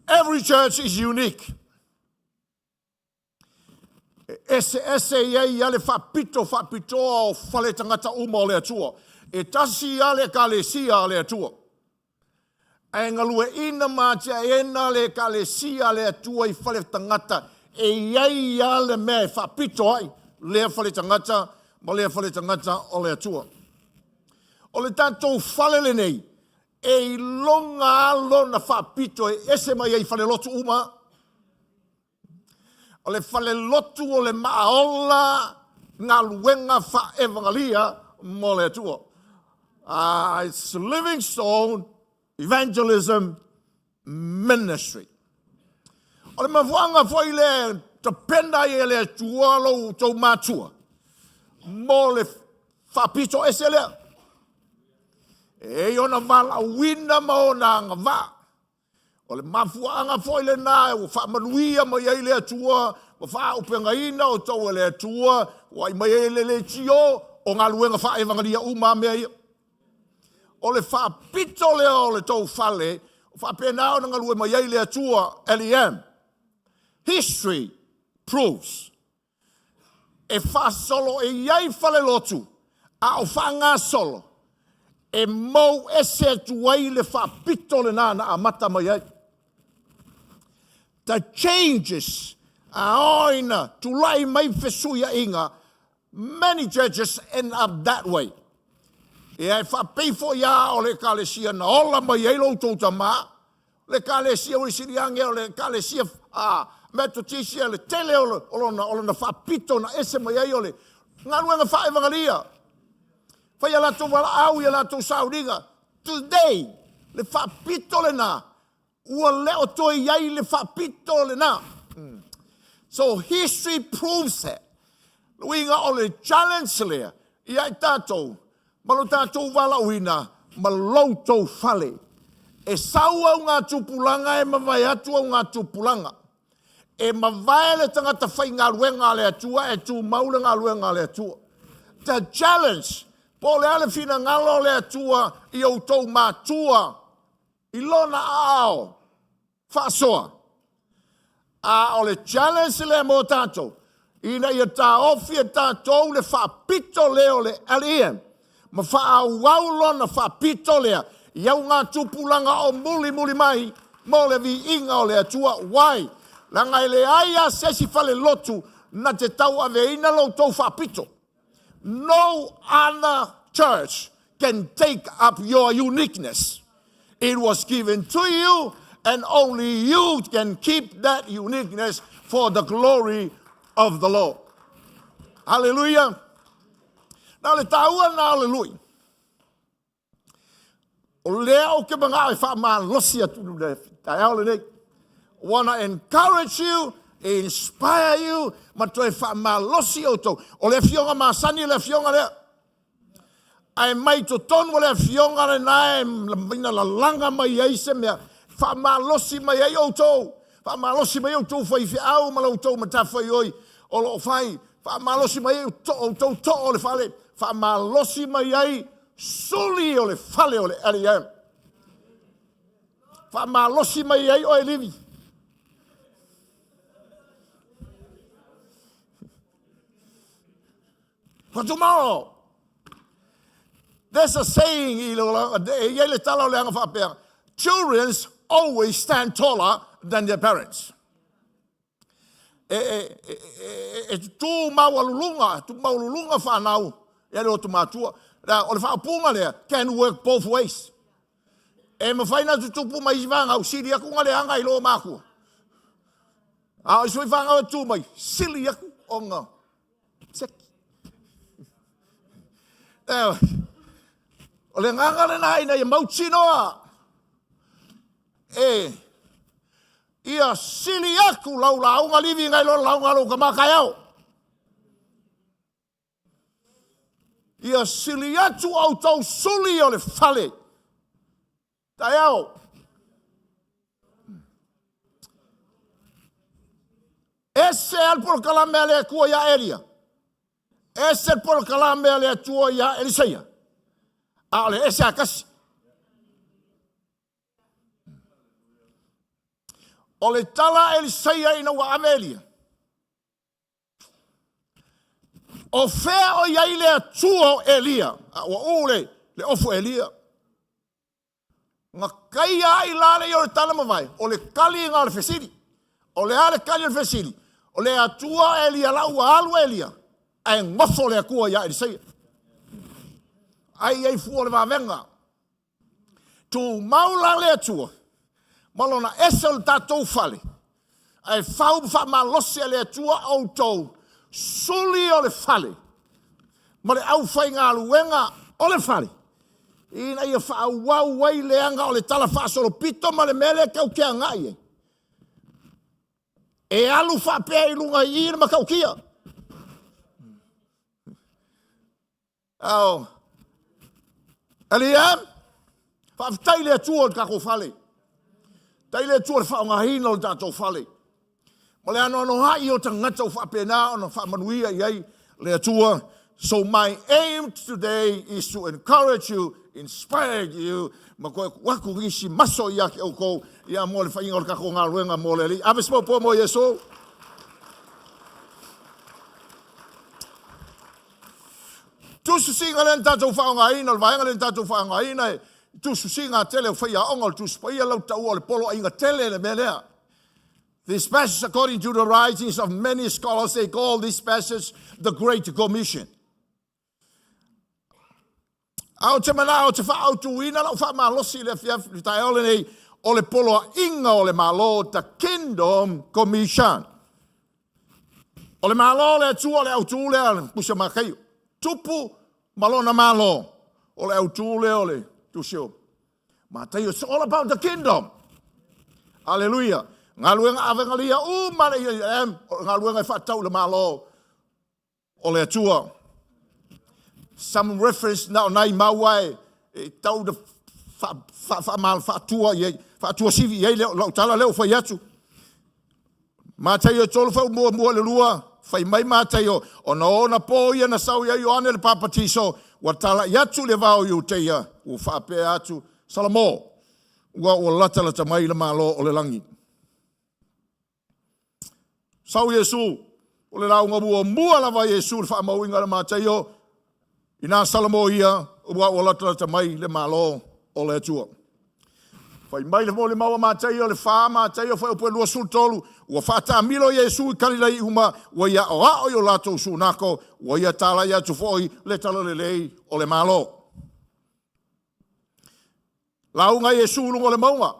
Every church is unique. Ese ia le whapito o whale tangata uma o le atua. E tasi ia le kalesia le atua. E ngalue ina mātia ena le kalesia le atua I whale tangata. E iai ia le mea whapito ai. Lea whale tangata, ma lea whale tangata o le atua. O le tātou whale le nei. E longa alona whapito e ese mai ai whale lotu uma. O le whale lotu o le maaola ngā luenga wha evangalia mo le atua. It's Livingstone Evangelism Ministry. O le mafuanga foi le te penda I le atua lo tau mātua. Mo le whapito ese lea. E ona vala wina mo na ngava. O le mafuanga foi le nā, o whamanuia mai ei le atua, o wha upenga ina o tau le atua, o ai mai ei le tio, o ngā luenga wha evangalia uma mea ia. O le wha pito lea o le tau whale, o wha pena o ngā luenga mai ei le atua, LEM. History proves. E wha solo e iai whale lotu, a o wha ngā solo, e mau ese atuai le wha pito le nana a mata mai ei. The changes aoina to lai mai fesuia inga. Many churches end up that way. E ai whapei ia o le kalesia na ola mai ei lo tō tama. Le kalesia o le siriange o le kalesia metotisia le tele o lona whapito na ese mai ei o le ngaruenga wha evangalia. Whai ala tō wala au I ala tō sauringa. Today, le whapito le nā. Ua leo toi iai le whapito le nā. So history proves that. Luinga o le challenge lea. Iai tātou. Malo tātou wala uina. Malau tau whale. E saua o ngā tupulanga e mawai atu o ngā tupulanga. E mawai le tangata whai ngā luenga le atua e tu maule ngā luenga le atua. The challenge. Po le ale fina ngalo le atua I o tau mātua. I lona ao. Whasoa. O le challenge le mo tātou. Ina ia tā ofi e tātou le whapito leo le LEM. Ma whaawau lona whapito lea. Iau ngā tupulanga o muli mai. Mo le vi inga o le atua. Wai. Langai le aia sesi whale lotu. Na te tau ave ina lo tau whapito. No other church can take up your uniqueness. It was given to you, and only you can keep that uniqueness for the glory of the Lord. Hallelujah. Now le taua na hallelujah. O leo ke mga e whamalosi atu le taeole nei. Want to encourage you, inspire you, ma toi whamalosi o tau. O le fionga masani le fionga lea. Ai mai to tonu le fionga le nae, mina la langa mai ei se mea. Whamalosi mai ei o tau. Whamalosi mai o tau whai whiau, ma lau tau mata whai oi. O lo whai, whamalosi mai ei o tau to o le whale. Whamalosi mai ei suli o le whale o le LEM. Whamalosi mai ei o e livi. For tomorrow. There's a saying, children always stand taller than their parents. E tu maululunga whanau, e reo tu mātua. Ra, o le whaapunga lea, can work both ways. E mawhaina tu tupu mai wanga, o siri aku ngale anga I lo mākua. A isoi wanga o tu mai, sili aku o ngā. Seki. O le ngangare na ina I mautinoa. Ia sili aku lau launga livi ngai lo launga lo ka makai au. Ia sili atu au tau suli o le fale. Tai au. Ese al por kalame le kua ya Elia. Ese por kalame le tua ya Eliseia. Ale ese akasi. O le tala Eliseia ina wa Amelia. O fea o iai le atua Elia. O ule le ofu Elia. Nga kaia I lale I o le tala mawai. O le kali ngā le fesiri. O le ale kali le fesiri. O le atua Elia la ua alu Elia. Ai ngofo le akua ia Eliseia. Ai fua le wawenga. Tu maula le atua. Malona ese o le tātou fale. Ai whau wha malose le atua au tau. Suli o le fale. Ma le au whai ngā luenga o le fale. Ina ia wha wau wai leanga o le tala wha solo pito ma le mele kau kia ngai. E alu wha pēr I lunga I ina ma kau kia. Au. Eliam. Wha aftai le atua o le kako fale. Tai le atua le wha o ngahina o le tātou fale. Ma le ano hai o tangata o wha pēnā o na wha manuia iai le atua. So my aim today is to encourage you, inspire you. Ma koe waku ngisi maso ia ke o kou. Ia mo le whainga o le kako ngā ruenga mo le li. Awe simo po mo Yesu. Tusu singa le tātou wha o ngahina, le vaenga le tātou wha o ngahina. Tusu singa tele o whaia onga, tusu paia lau tau o le polo a inga tele le melea. This passage, according to the writings of many scholars, they call this passage the Great Commission. Au te mana o te wha au tuina, lau wha malosi le fiaf, li tai ole nei, o le polo a inga o le malo, the Kingdom Commission. O le malo le atu o le au tu le, pusa makaio. Tupu malona malo, o le au tu le o le tusio. Mateo, it's all about the kingdom. Hallelujah. Ngaluenga avengalia umale ngaluenga fatau le malo o le atua. Some reference now nai mawai tau de fa mal fatua ye fatua sivi ye lo tala leo fa yatu. Mateo tolu fa mo le lua fa mai Mateo ona po ia na sau ia Ioane le papatiso wa tala yatu le vao yu te ia u fa pe atu salamo wa o lata mai le malo o le langi. Sau Yesu, o le rau ngabua mua lava Yesu le wha mauinga le Mateo, ina salamo ia, ua o lata mai le malo o le atua. Whai mai le mo le maua Mateo, le wha Mateo, whai upo e lua sultolu, ua whata milo Yesu I kalilai uma, ua ia o ao yo lato sunako, ua ia tala ia tufoi le tala le lei o le malo. Launga Yesu lungo le maunga,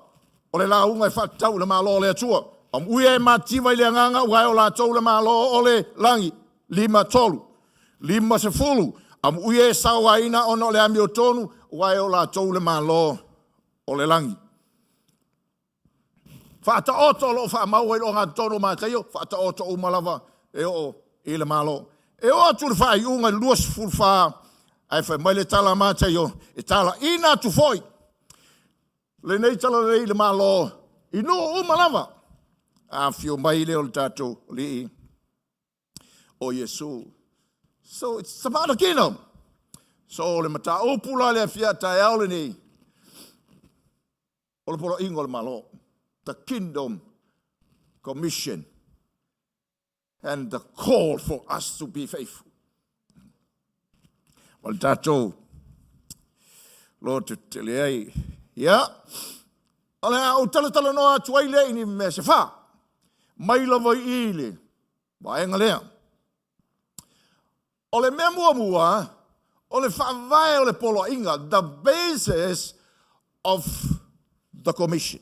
o le launga e whatau le malo o le atua. Am uia e matiwa I le anganga, uai o la tau le malo o le langi, 5 10. Am uia e sawaina ono le ami o tonu, uai o la tau le malo o le langi. Whata oto lo wha maua I lo ngā tonu mātaio, whata oto o malawa e o I le malo. E o atu le wha I unga luas fulwha, ai whai mai le tala mātaio, e tala ina tu foi. Le nei tala rei le malo, I no o malawa. A fio mai le o le tātou li o Yesu. So it's about the kingdom. So le mata opula le fia tai au le ni. O le polo ingo le malo. The Kingdom Commission. And the call for us to be faithful. Well, tātou, Lord, te tele ai. Yeah. Ole au tala noa tuai le ini me se wha. Mai lava I le. Waenga lea. Ole mea mua, ole whaavai ole polo inga, the basis of the commission.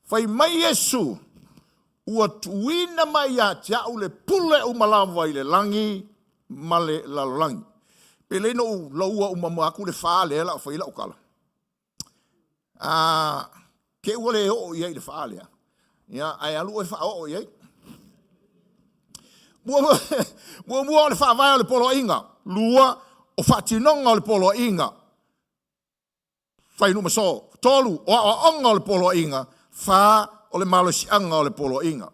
Whai mai Yesu, ua tuina mai a tia ule pule umalawa I le langi, male lalolangi. Pele no laua umama aku le wha le la whaila ukala. Ke ua le o iei le wha lea. Ia, ai alu e wha o iei. Mua le whaavai le polo inga. Lua o whatinonga le polo inga. Whai numa so. Tolu o onga le polo inga. Wha o le malosianga le polo inga.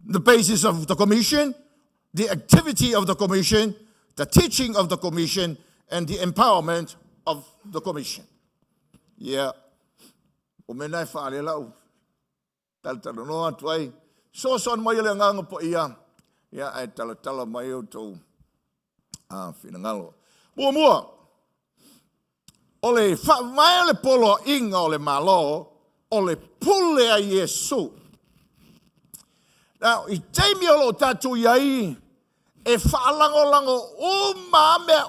The basis of the commission, the activity of the commission, the teaching of the commission, and the empowerment of the commission. Yeah. O menai whaale lau. Tala noa tuai. So son mai le nganga po ia. Ia ai tala mai o tau. Finangalo. Mua. Ole mai le polo inga ole malo. Ole pule a Yesu. Now, I teimi o lo tatu iai. E whaalango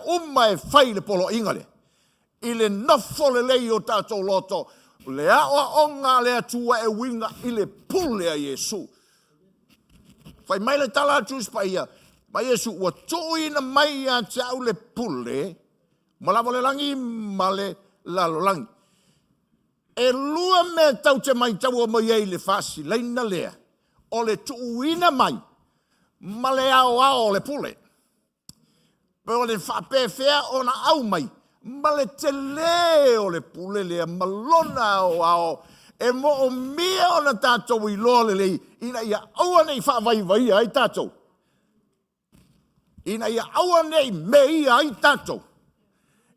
uma e whai le polo inga le. I le nofo le lei o tatu loto. Le a onga le atua e winga I le pule a Yesu. Whai mai le tala atus pa ia. Ma Yesu ua tuina mai a tau le pule. Malamo le langi, male lalolangi. E lua me tau te mai tau o mai le fasi, leina lea. O le tuina mai. Male ao le pule. Pero le whapewhea o na au mai. Male te leo le pule lea malona ao. E mo o mea o na tātou I loa le lei. Ina ia aua nei whaavai ai tātou. Ina ia aua nei mei ai tātou.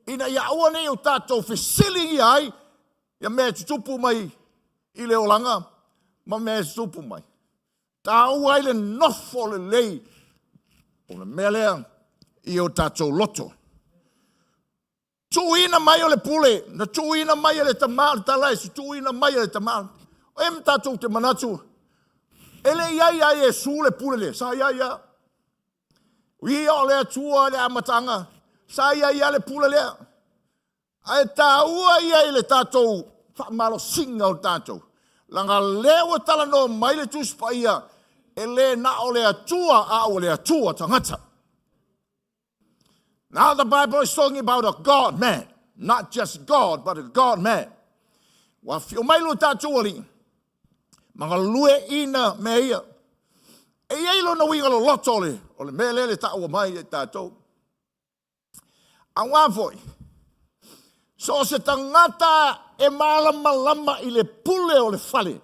Ina ia aua nei o tātou whisilingi ai. Ia mea tutupu mai I le olanga. Ma mea tutupu mai. Tā aua I le nofo le lei. O le mea lea I o tātou loto. Tuina mai o le pule, na tuina mai o le tamal, talai, tuina mai o le tamal. O em tātou te manatu. Ele ia e su le pule le, sa ia. Ia o le atua le amatanga, sa ia le pule le. Ai tā ua ia I le tātou, whamalo singa o tātou. Langa leo tala no mai le tuspa ia, ele na o le atua a o le atua tangata. Now the Bible is talking about a God-man. Not just God, but a God-man. Wa fio mai lo tātou ali. Mga lue ina me ia. E ilo na winga lo loto le. O le mele le tāua mai e tātou. A wāwhoi. So se tangata e malama I le pule o le whale.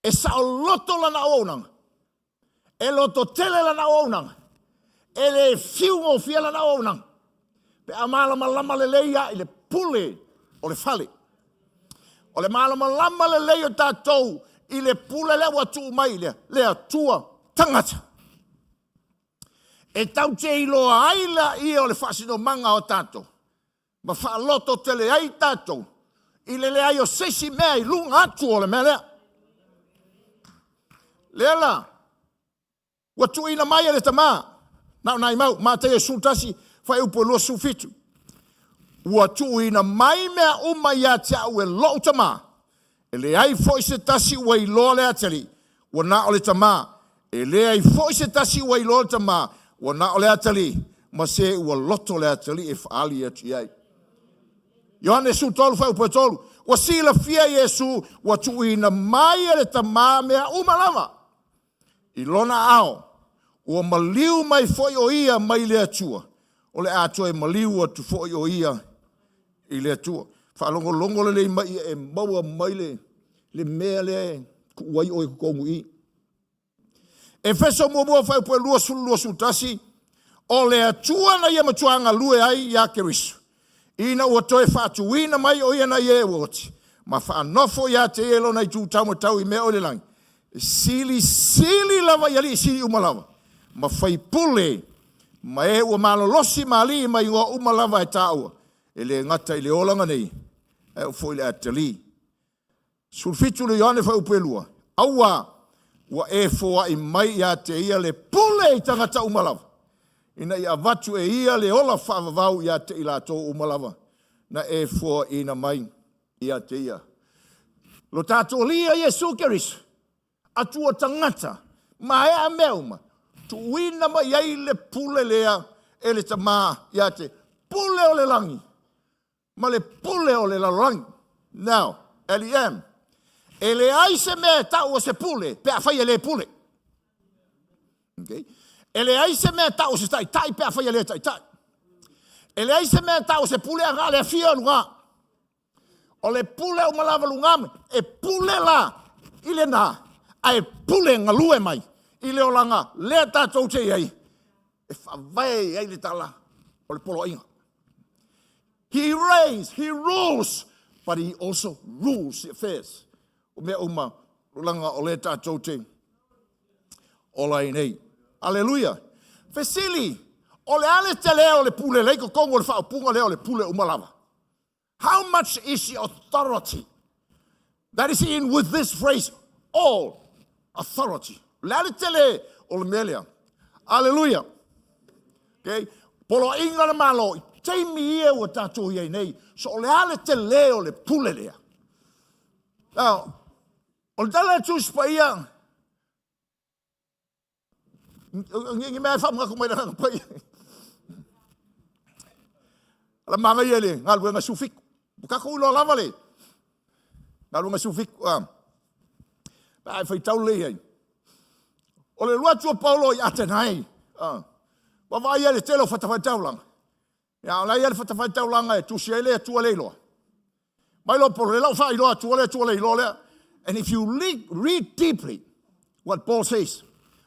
E sa o loto lana ounanga. E loto tele lana ounanga. Ele fiungo fiela na onang. Pe amalama lama le leia I le pule o le fale. O le malama lama le leia tātou I le pule le watu mai le atua tangata. E tau te iloa aila I o le fasino manga o tātou. Ma wha loto tele ai tātou. I le ai o sesi mea I lunga atu o le mea lea. Lela. Watu ina mai le tamaa. Nau nai mau, mā te sultasi, whai upo lua sufitu. Ua tuina mai mea ia te au e lo tamā. E le ai foi se tasi ua I loa le atari, ua na o le tamā. E le ai foi se tasi ua I loa le tamā, ua na o le atari, ma se ua loto le atari e whaali atu iai. Ioane su tolu whai upo tolu, ua sila fia Yesu, ua tuina mai le tamā mea lava. I lona ao. Ua maliu mai foi o ia mai le atua. O le atua e maliu atu foi o ia I le atua. Whalongo le mai e maua mai le mea le kuai o e kukongu I. E feso mua whai pue lua sulu tasi. O le atua na ia matuanga lue ai ia kerisu. Ina ua toe whatuina mai o ia na ia e woti. Ma whanofo ia te elo na I tu tau I mea o le langi. Sili lava iali sili umalawa. Ma whai pule, ma e ua malolosi mali ma I ua umalava e tāua. e le ngata i le olanga nei, e o foi le atali. Sulfitu le Ioane whai upelua, aua, ua e foa i mai ia te ia le pule i tangata umalawa. Ina ia vatu e ia le ola whaavavau ia te ila tō umalawa, na e foa ina mai ia te ia. Lo tātou lia Yesu Keriso, atua tangata, ma ea meuma, tu wina ma iai le pule lea, e le tamā ia te pule o le langi, ma le pule o le lalangi. Now, L.E.M. E le aise mea tau o se pule, pe a whaia le pule. Okay? E le aise mea tau se tai, tai pe a whaia le tai, tai. E le aise mea tau se pule a ngā le fia lunga. O le pule o malawa lungame, e pule la, i le nā, a e pule ngā lue mai, i le olanga, lea tātou te iai, e whawai ai le tala, o le polo inga. He reigns, he rules, but he also rules the affairs. O mea uma, langa o le tātou te, o lai nei. Aleluia. Fesili, o le ale te leo le pule, leiko kongo le whaapunga leo le pule o malawa. How much is the authority that is in with this phrase, all authority? Lale tele o le melea. Hallelujah. Okay? Polo inga na malo, teimi ia ua tātou iei nei, so o le ale tele o le pule lea. Now, o le tala tus pa ia, ngi mea whamanga kumai na hanga pa ia. Ala manga ia le, ngā lua ngā sufiku. Kako ulo lava le. Ngā lua ngā sufiku. Pai whai tau le ai. O le lua tua Paulo i Atenai. Wawa ia le telo whatawhai taulanga. Ia la ia le whatawhai taulanga e tusi ele e tua leiloa. Mai lo polo le lau whai loa tua leiloa lea. And if you read deeply what Paul says,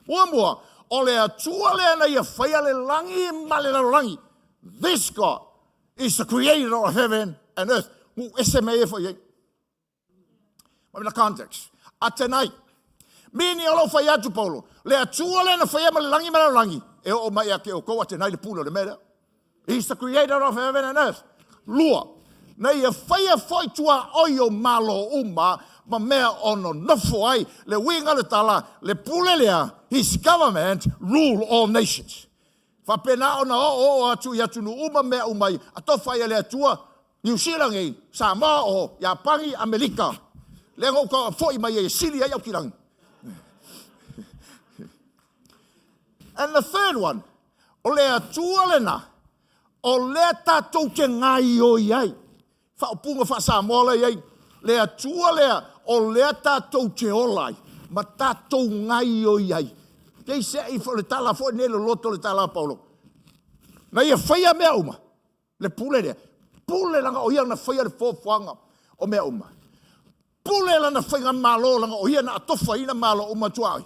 mua, o le atua lea na ia whai ale langi ma le langi. This God is the creator of heaven and earth. Who SMA for you? In the context. Atenai. Mini alo whai atu Paulo. Le atua le na whai ama le langi. E o mai ake o ko atenai le pulo le mera. He's the creator of heaven and earth. Lua. Na ia whai foi tua oio malo uma ma mea ono nofo ai le winga le tala le pule lea. His government rule all nations. Whapena ona o atu i atu nu uma mea umai. Ato whai le atua New Zealand ei, Samoa o Japangi, Amerika. Le ngau ka foi mai e sili ai au kirang. And the third one, o le atua lena, o le tātou te ngai o iai. Whaupunga wha Samoa le iai. Le atua lea, o le tātou te olai, ma tātou ngai o iai. Kei se i fo le tala fo ne le loto le tala Paulo. Na ia whaia mea uma, le pule lea. Pule langa o ia na whaia le fōwhanga o mea uma. Pule langa whainga malo langa o ia na atofa ina malo uma tuai.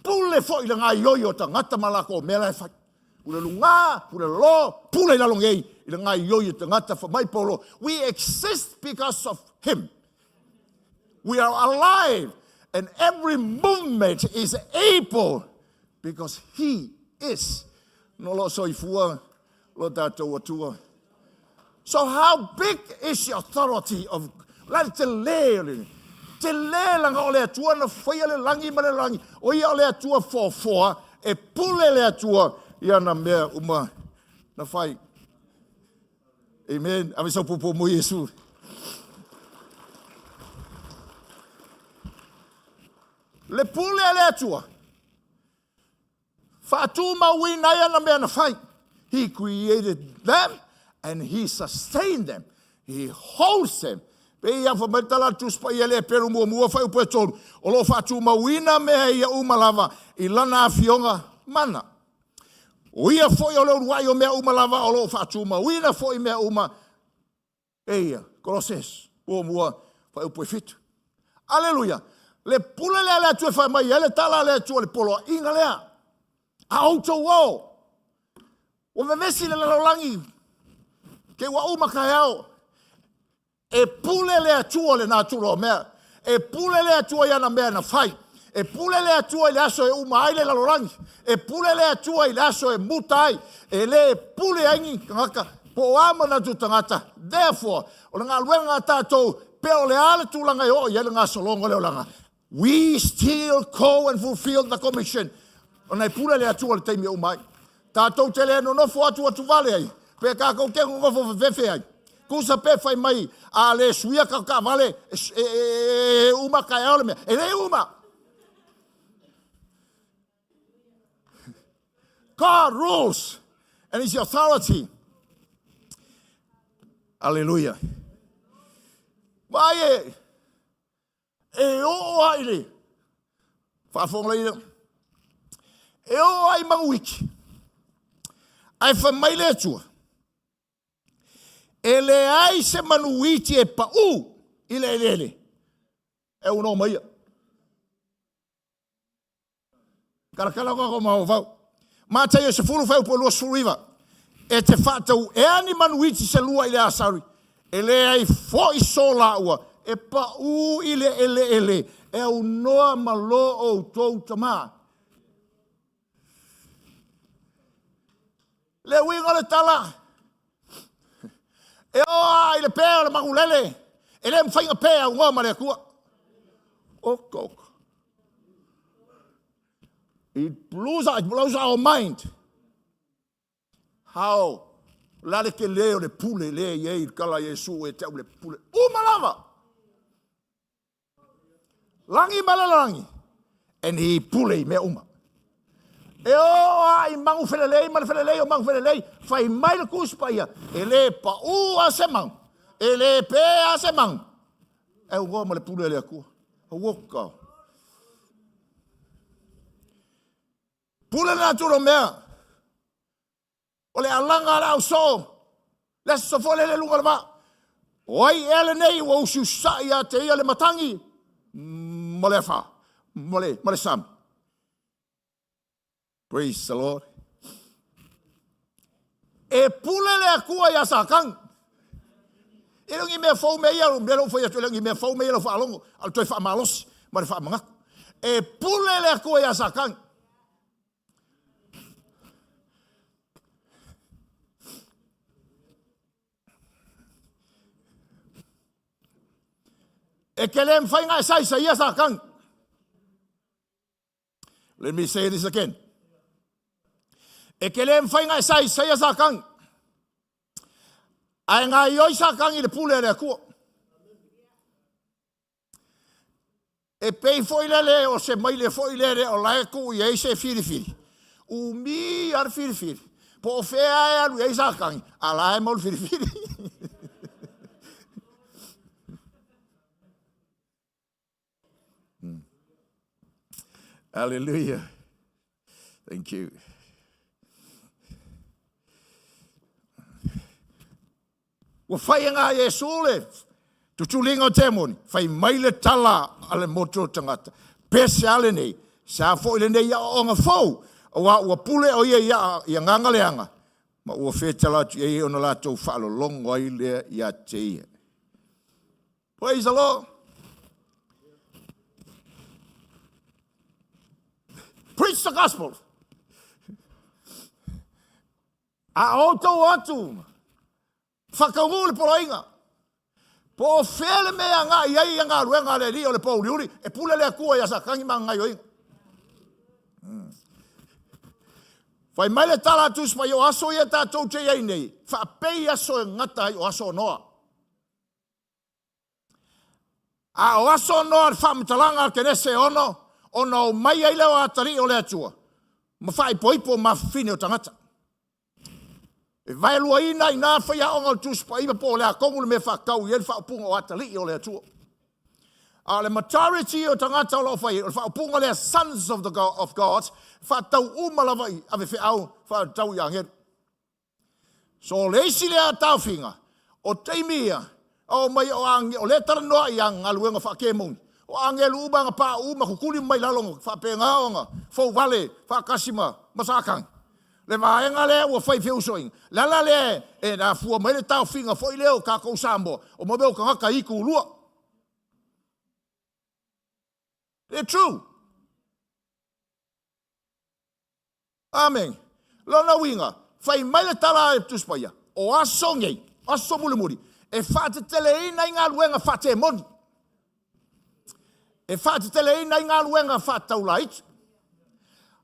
Pule fo i langa ioio ta ngata malako o mea lai whai. Pule lunga, pule lo, pule la longei i langa ioio ta ngata wha mai Paulo. We exist because of him. We are alive and every movement is able because he is. No lo soifua, lo tātou atua. So how big is the authority of like te le langa o le atua na whaia le langi ma le langi o ia o le atua foa e pule le atua ia na mea uma na whai. Amen. Ame sau pupo mo Yesu. Le pule le atua. Fatu mawina ia na mea na whai. He created them. And he sustained them. He holds them. Pe ia whametala tuspa ia le peru mua whai upo e tonu. O lo whatu mawina mea ia umalava i lana a fionga mana. O ia foi o leo ruai o mea umalava o lo whatu mawina foi mea uma. E ia, Koloses, mua whai upo e fitu. Aleluia. Le pule lea lea tue whai mai, ele tala lea tue le polo inga lea. A auto wo. O me mesi le lalolangi. Ke wa uma kai au. E pule le atua le nā turo mea. E pule le atua ia na mea na whai. E pule le atua i le aso e uma ai le lalorangi. E pule le atua i le aso e mutai. E le pule aingi ngaka Po amana tu tangata. Therefore, o nga luenga tātou, pe o le ala tūlanga i o, iele ngā solongo leo langa. We still go and fulfill the commission. O nei pula le atua le teimi o mai. Tātou te le no nofo atu vale ai. Pe kākou ke ngofo vefe ai. Kusa pe fai mai, a le suia ka vale, uma kai ole mea. E le uma. God rules, and His authority. Hallelujah. Vai e o ai le. Fa fong le. E o ai mawiki. Ai fa mai le tua. E le ai se manuiti e pa ile ele. E uno mai. Karakala ko ma o Mata ia se fulu fai po lua suriva. E te whatau e ani manuiti se lua ile asari. E le ai fo i sola ua. E pa ile ele. E au noa malo o tou tama. Le winga le tala. E oa ile pēa le magulele. E le mwhainga pēa unga ma le kua. Oko. It blows our mind. How? Lale ke leo le pule le ye kala Yesu e te le pule. Malava. Langi malalangi. And he pule me uma. E o ai mangu felelei, man felelei o mangu felelei. Fai mai le kuspa ia. E le pa a semang. E le pe a semang. E o ma le pule le aku. O woka. Pule na turo mea. O le alanga la so. Le so fole le lunga ma. Oi ele nei wo su sa ia te ia le matangi. Molefa. Mole sam. Praise the Lord. E pule le akua ia sakang. E longi me fo me ia me lo fo ia longi me fo me lo fa longo. Al toi fa malos, ma fa manga. E pule le akua ia sakang. E ke le mwhainga e sa ia sa kang. Let me say this again. E ke le mwhainga e sa ia sa kang. Ai ngā ioi sa kang i le pule le kua. E pei foi le o se mai le foi le o lae ku i eise firi. U mi ar firi. Po fea e alu e sa kang. A lae mol firi. Hallelujah. Thank you. Wa fai nga Yesu le. Tutulinga o temoni. Fai mai le tala ale moto tangata. Pese ale nei. Sa fo ile nei o nga fo. Wa pule o ia nganga leanga. Ma ua fetala tu e ona la tau whaalo longo ai lea ia te ia. Praise the Lord. Preach the gospel. A oto atu. Whakaungu le poroinga. Po fele mea ngā iai ngā ruenga le rio le pau liuri. E pule lea kua ia sa kangi maa ngai oinga. Whai mai le tala tus pa yo aso ia tātou te iai nei. Whapei aso e ngata i o aso noa. A o aso noa le whamitalanga ke nese ono. Ona o mai ai leo atari o le atua. Ma whai poipo ma whine o tangata. E vai lua ina i nā whai a onga tus pa iwa po le a kongu le me whakau i el whaupunga o atari o le atua. A le maturity o tangata o lo whai, o whaupunga le sons of God, whatau umalawa i ave whiau, whatau i angeru. So le isi le a tauwhinga, o teimia, o mai o le taranoa i ang aluenga whakemoni. O angelu ubanga pa uma kukuli mai lalongo fa penga onga fo vale fa kasima masakang le vaenga le o fai feusoing la le e na fu mai le tau finga fo ile o ka ko sambo o mo be o ka iku lua. It's true. Amen. Lona winga fai mai le tala e tuspaya o aso ngei, aso muri, e whatetele ina i ngā luenga whate moni. E whatetele ina i ngā luenga whataula itu.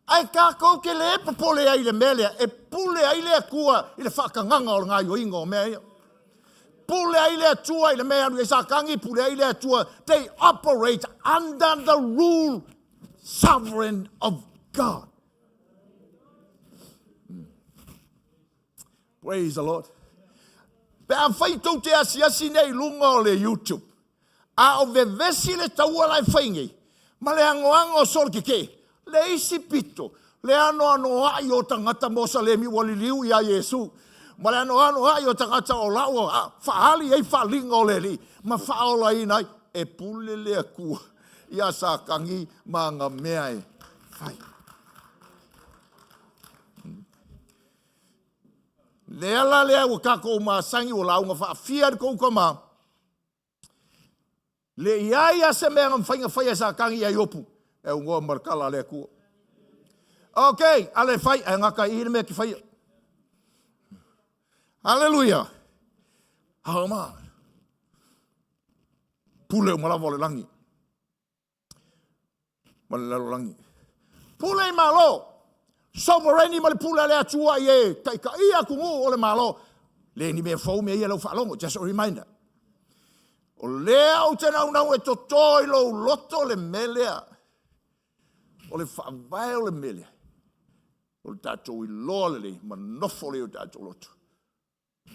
Ai kako ke le papole ai le melea, e pule ai le kua i le whakanganga o le ngā yoinga o mea ia. Pule ai le atua i le mea anu e sakangi, pule ai le atua, they operate under the rule sovereign of God. Praise the Lord. Pe a whaitou te asi nei lunga o le YouTube. A o vevesi le taua lai whaingi. Ma le angoango sol ke. Le isi pito. Le ano ai o tangata mosa le mi wali liu ia Yesu. Ma le ano ai o tangata o lau. Whaali ei whalinga o le li. Ma whaola inai e pule le akua. Ia sa kangi ma ngā mea e. Whai. Le ala lea ua kako maasangi o launga whaafia kou kama. Le iaia se mea ngam whainga whaia sa kangi ai opu. E ungoa markala lea kua. Ok, ale whai, e ngaka i mea ki whaia. Hallelujah. Haoma. Pule o malawa le langi. Male lalo langi. Pule i malo. Sovereign ma le pula le atua ie taika ia kungu o le malo le ni me fau me ia lo falongo just a reminder o le au tena una e totoi lo loto le melea o le vai o le melea o le tato I lo le ma nofo le o tato loto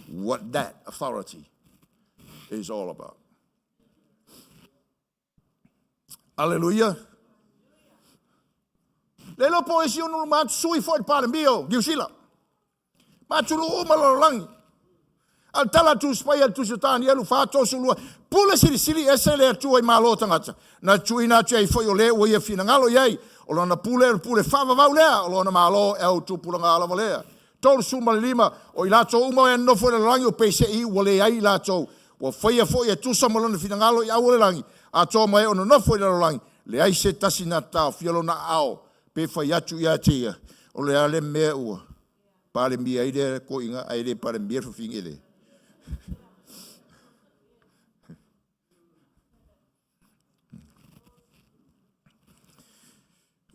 what that authority is all about. Hallelujah. Le lo po esi onu ma sui fo pare mio, giusila. Ma tu lo malo lang. Al tala tu spaya tu sutani elu fato sulu. Pula sili esele tu ai malo tangata. Na tuina tu ai fo yo le o ia fina ngalo yai. O lona pule fava va lea, o lona malo e tu pula ngala valea. Tol suma lima o ilato uma e no fo le lang o pese I wole ai ilato. Wa fo ia tu sama lona fina ngalo ia wole lang. A to mai ono no fo le lang. Le ai se tasina ta fiolo na ao. Pe whai atu ia tia, o le ale mea ua. Pare mia aire ko inga, aire pare mia whawhingi le.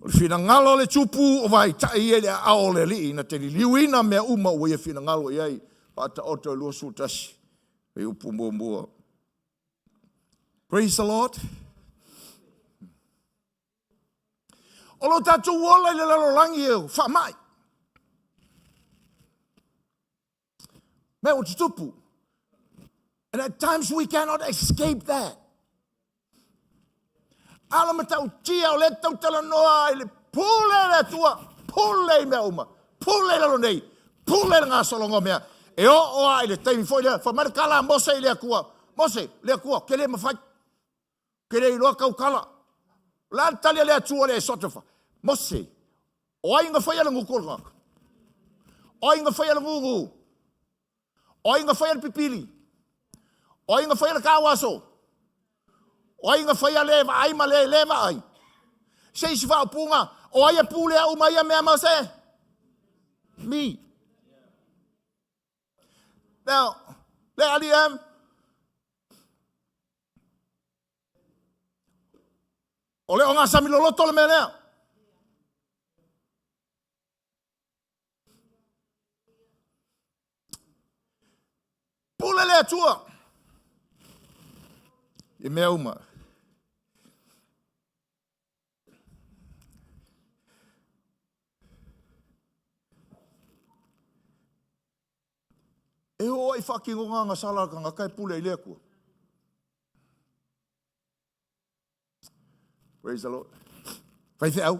O le whina ngalo le tupu o vai tai e le ao le li, na te li liuina mea uma o ia whina ngalo iai, pata oto e lua sultasi, e upu mua mua. Praise the Lord. O lo tātou wola I le lalolangi e whamai. Mea o tutupu. And at times we cannot escape that. Ala ma tau tia o le tau tala noa I le pule le tua, pule mea uma, pule lalo nei, pule ngā solongo mea. E o ai le taimi foi le, whamarikala mose I le akua. Mose, le akua, ke le mawhai. Ke le iloa kaukala. La tali le atua le sotofa. Mose, o ai ngā whai ala ngukuranga. O ai ngā whai ala ngugu. O ai ngā whai ala pipili. O ai ngā whai ala kawaso. O ai ngā whai ala eva ai ma le leva ai. Se isi wha punga, o ai a pule au mai a mea mase. Me. Now, le ali o le o ngā samiloloto le mea lea. Pule le atua. E mea uma. E ho ai whakingonga ngā sala ka ngā kai pule I lea kua. Praise the Lord. Whaithi au.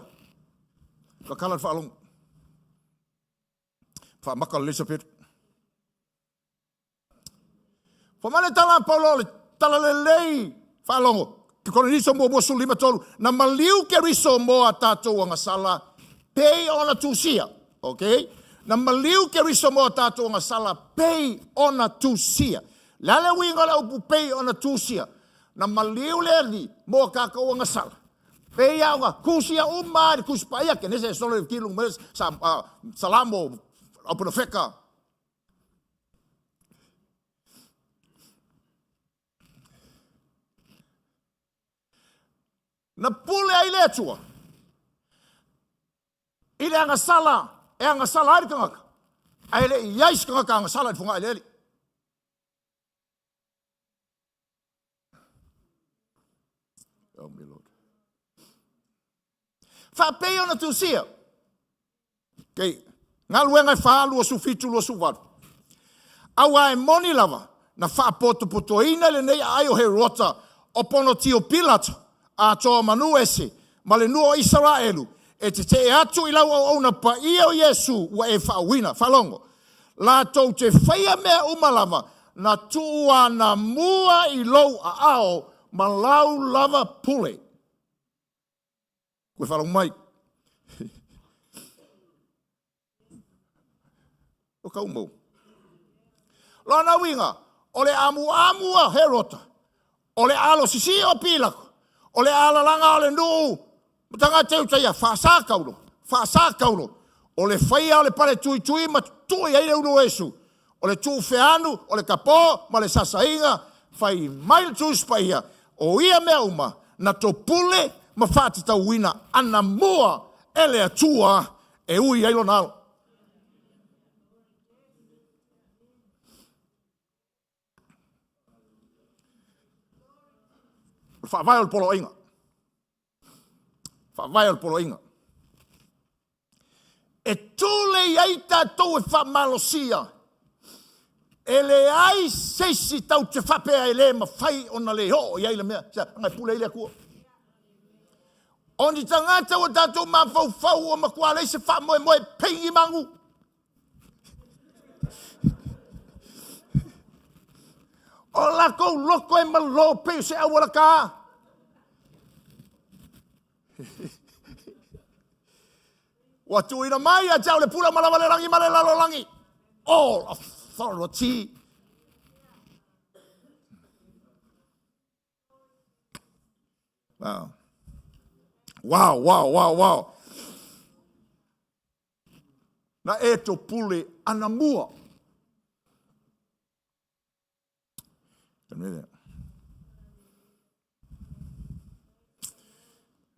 Ka kalat whaalong. Whaamaka Elizabeth. Whamane tala paulo le tala le lei whaalongo. Ki kone riso mua su lima tolu. Na maliu ke riso mua tātou anga sala. Pay ona tusia. Okay? Na maliu ke riso mua tātou anga sala. Pay ona tusia. Lale winga le upu pay ona tusia. Na maliu le li mua kakao anga sala. Pay anga kusia umari kuspaya. Ke nese solo kilung mes salamo. Open a feka. Na pule ai le tua. Ile anga sala, e anga sala ai kangaka. Ai le iais kangaka anga sala funga ai le. Oh my Lord. Fa pe ona tu sia. Kei, ngaluenga fa lu su fitu lu su wat. Awa e moni lava na fa poto ina le nei ai o he rota opono tio Pilata a to manu ese ma le nuo Israelu e te atu i lau au na pa ia o Yesu wa e fa wina fa longo la to te faia mea umalava na tua na mua i lou a ao ma lau lava pule koe fa longo mai o kau mou lana winga ole amua herota ole alo sisi o pilako ole ala langa ole nu tanga teu taia fa sa kaulo ole faia ole pare tui ma tui ai uno Yesu ole tu feanu ole kapo ma le sasainga fai mai tu spaia o ia me uma na to pule ma fati ta wina ana mua ele atua e ui ai lo nalo. Fa vai al polo inga. E tule iaita tau e fa malosia. Ele ai sesi tau te whapea ele ma fai ona le ho iai le mea. Sia, ngai pule ile kua. Oni tangata o tatou ma fau o makua le se fa moe pengi mangu. O lako loko e malo pe se awala ka. Watu ina mai a jau le pula malawa le rangi male lalo langi. All authority. Wow. Na eto pule anamua.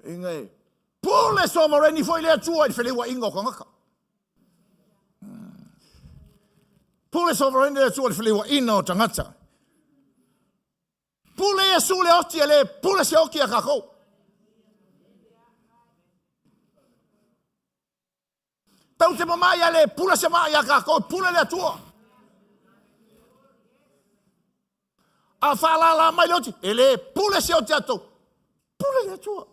Ingai pule sovereign foi le tua fele wa ingo kangaka. Pule sovereign le tua fele wa ino tangata. Pule Yesu le oti le pule se oki a kako. Tau te mama ya le pule se ma ya kako pule le tua. A fala la mai oti ele pule se oti ato. Pule le tua.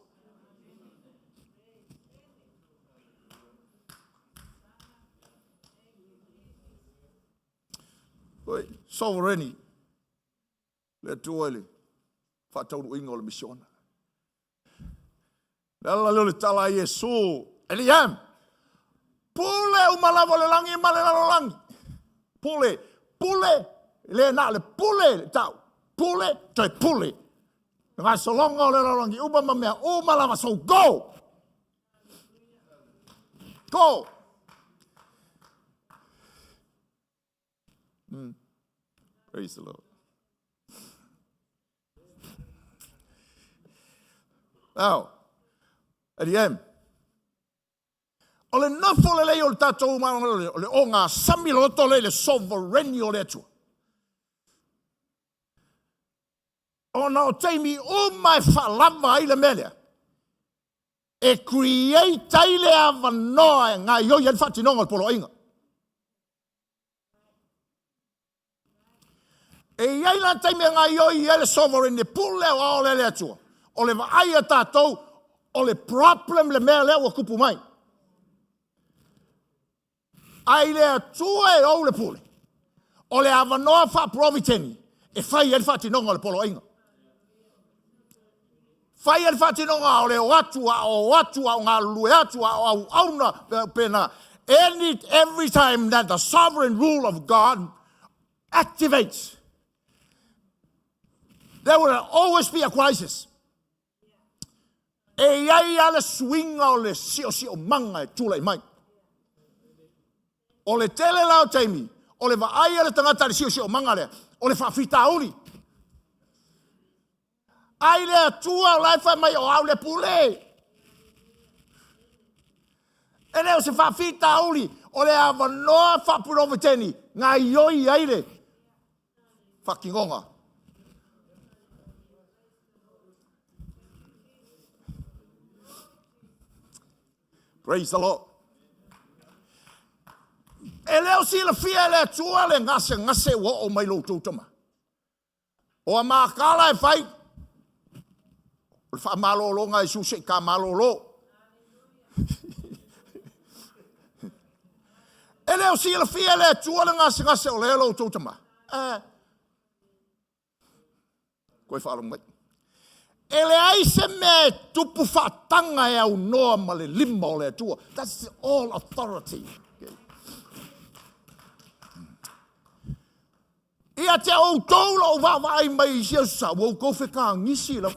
Oi, sovereign. Le tuole. Fa tau ingo le mission. Nala le tala Yesu. Eliam. Pule umalavo le langi male la langi. Pule le na le pule tau. Pule toi pule. Nga solongo le la langi uba mamea umalava so go. Go. Praise the Lord. Now, at the end, ole nafo le leo tatou ma ole onga samiloto le sovereign o le tu. Ona o taimi o mai falava ile melia. E create ile avanoa nga yo yen fati nonga polo inga. E iai la taimi nga yo ile sovereign ne pule o le tu. Ole va aia tatou ole problem le mea lea ua kupu mai. Ai lea tua e ou le pule. Ole avanoa fa Providential. E fai el fati nonga le polo inga. Fai el fati nonga ole o atua o ngā lue atua o auna pena. Every time that the sovereign rule of God activates, there will always be a crisis. E iai ale swinga o le sio manga e tula i mai. O le tele lao taimi, o le vaai ale tangata le sio manga le, o le whawhita auri. Ai le atua lai whai mai o au le pule. E leo se whawhita auli, o le awa noa whapurowe teni, ngā ioi aile. Whakingonga. Praise the Lord. E leo si la fia le atua le ngase wa o mai lo tūtama. O a mākala e whai, o le wha malolo ngai suse ka malolo. E leo si la fia le atua le ngase o le lo tūtama. Koe whaalong mai. E le aise me tupu whaatanga e au noa ma le lima o le atua. That's all authority. Ia te au tōla o wawai mai i sia sa, wau kowe ka ngisi lau.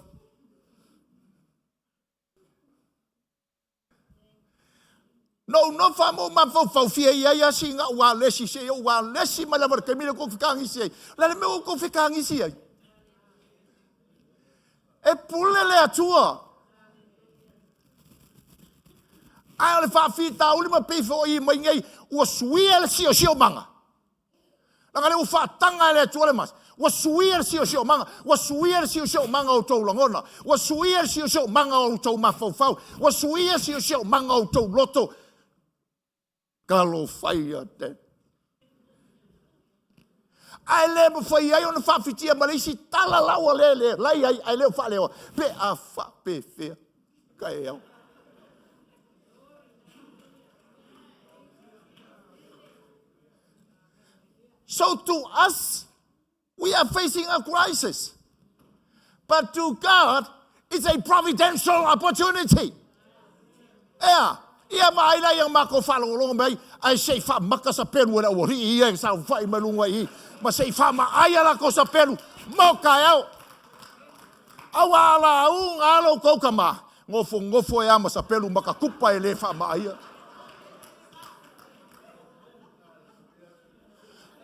No wha ma fau fia ia si ngā ua lesi se, ua lesi ma lawa ke mire kowe ka ngisi ai. Lale me o kowe ka ngisi ai. E pule le atua. Ai ole whawhita uli ma peifo i mai ngai, ua suia le sio manga. Langa le ufa tanga le tuale mas. Wa suia sio manga. Wa suia sio manga o tau langona. Wa suia sio manga o tau mafau. Wa suia sio manga o tau loto. Kalo fai te. Ai le mo fai ai ona fa fitia malisi tala lawa le. Lai ai le fa le. Pe a fa pe fe. Kai au. So to us, we are facing a crisis. But to God, it's a providential opportunity. Yeah. Ia mai la yang mako falolong mai ai sei fa maka sa pelu na ori ia sa fa i malunga i ma sei fa ma ai la ko sa pelu mo ka au awala un alo ko kama ngofo ya ma sa pelu maka kupa ele fa ma ia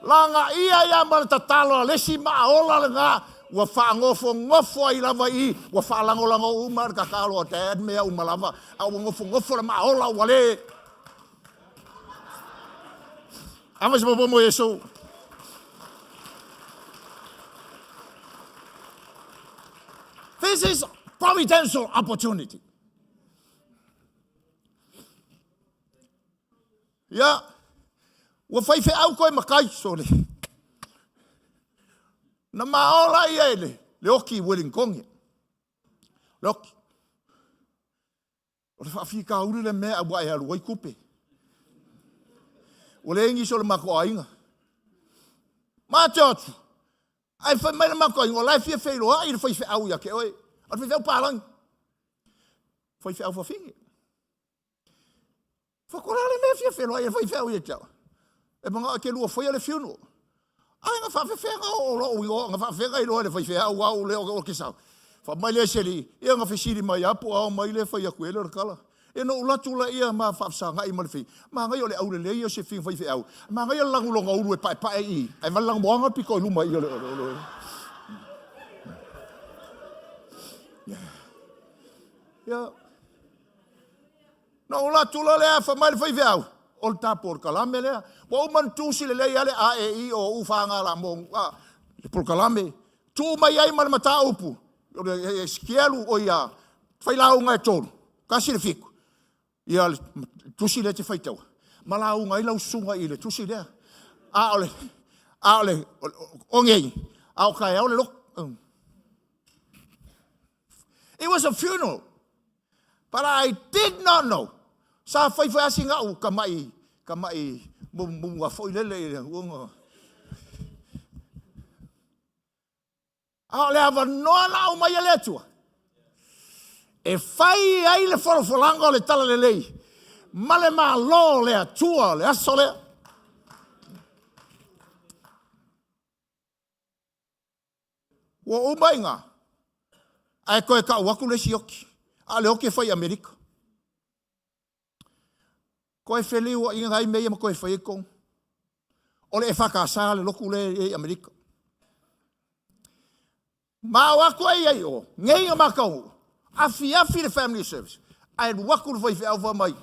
langa ia ya ma tatalo lesi ma ola nga wa fa ngofo ai lava i wa fa lango umar ka kalo te me au malava au ngofo ma ola wale amas mo yeso this is providential opportunity ya wa fa fe au ko makai sole na maola ia le oki Wellington. Loki. O le whawhika uri le mea awa e alu wai kupe. O le ingi so le mako ainga. Mā te atu. Ai whai mai le mako ainga. O lai fia whailoa i le whai au ia ke oe. O le whai pārangi. Whai au whawhingi. Whakora le mea fia whailoa i le whai au ia tau. E mga ke lua whai le funeral. Ai nga whawhewhenga o lo ui o, nga whawhewhenga i loa le whaiwhea au leo o kisau. Wha mai le seli, ia nga whisiri mai apu au mai le whai aku ele kala. E no ulatula ia ma whawsanga i maliwhi. Ma ngai o le aure le ia se whing whaiwhea au. Ma ngai o langulonga uru e pae i. Ai malang moanga piko i luma i ole. Ia. No ulatula lea wha mai le whaiwhea au. O le tāpor kalame lea. Wa uman tūsi le lei ale a e i o ufanga la mong. Le por kalame. Tū mai ai mana mata upu. E skielu o ia. Whailau ngai tōru. Kasi le fiku. Ia tūsi le te whaitau. Malau ngai lau sunga i le tūsi lea. A ole. O ngei. A o kai au le lok. It was a funeral. But I did not know. Sa whaiwhai asinga u kamai munga foi lele unga. A le ava noa na o mai le tua. E whai ai le wholofolanga o le tala le lei. Ma le ma lo le atua le aso le. Wa umai ngā. Ai koe ka waku le si oki. A le oki whai Amerika. Koe wheliu o inga ngai mea ma koe whai kong. O le e whakasā le loku le e Amerika. Mawako ai o. Ngai o makau. Afi the family service. I had waku vai fe alva mai.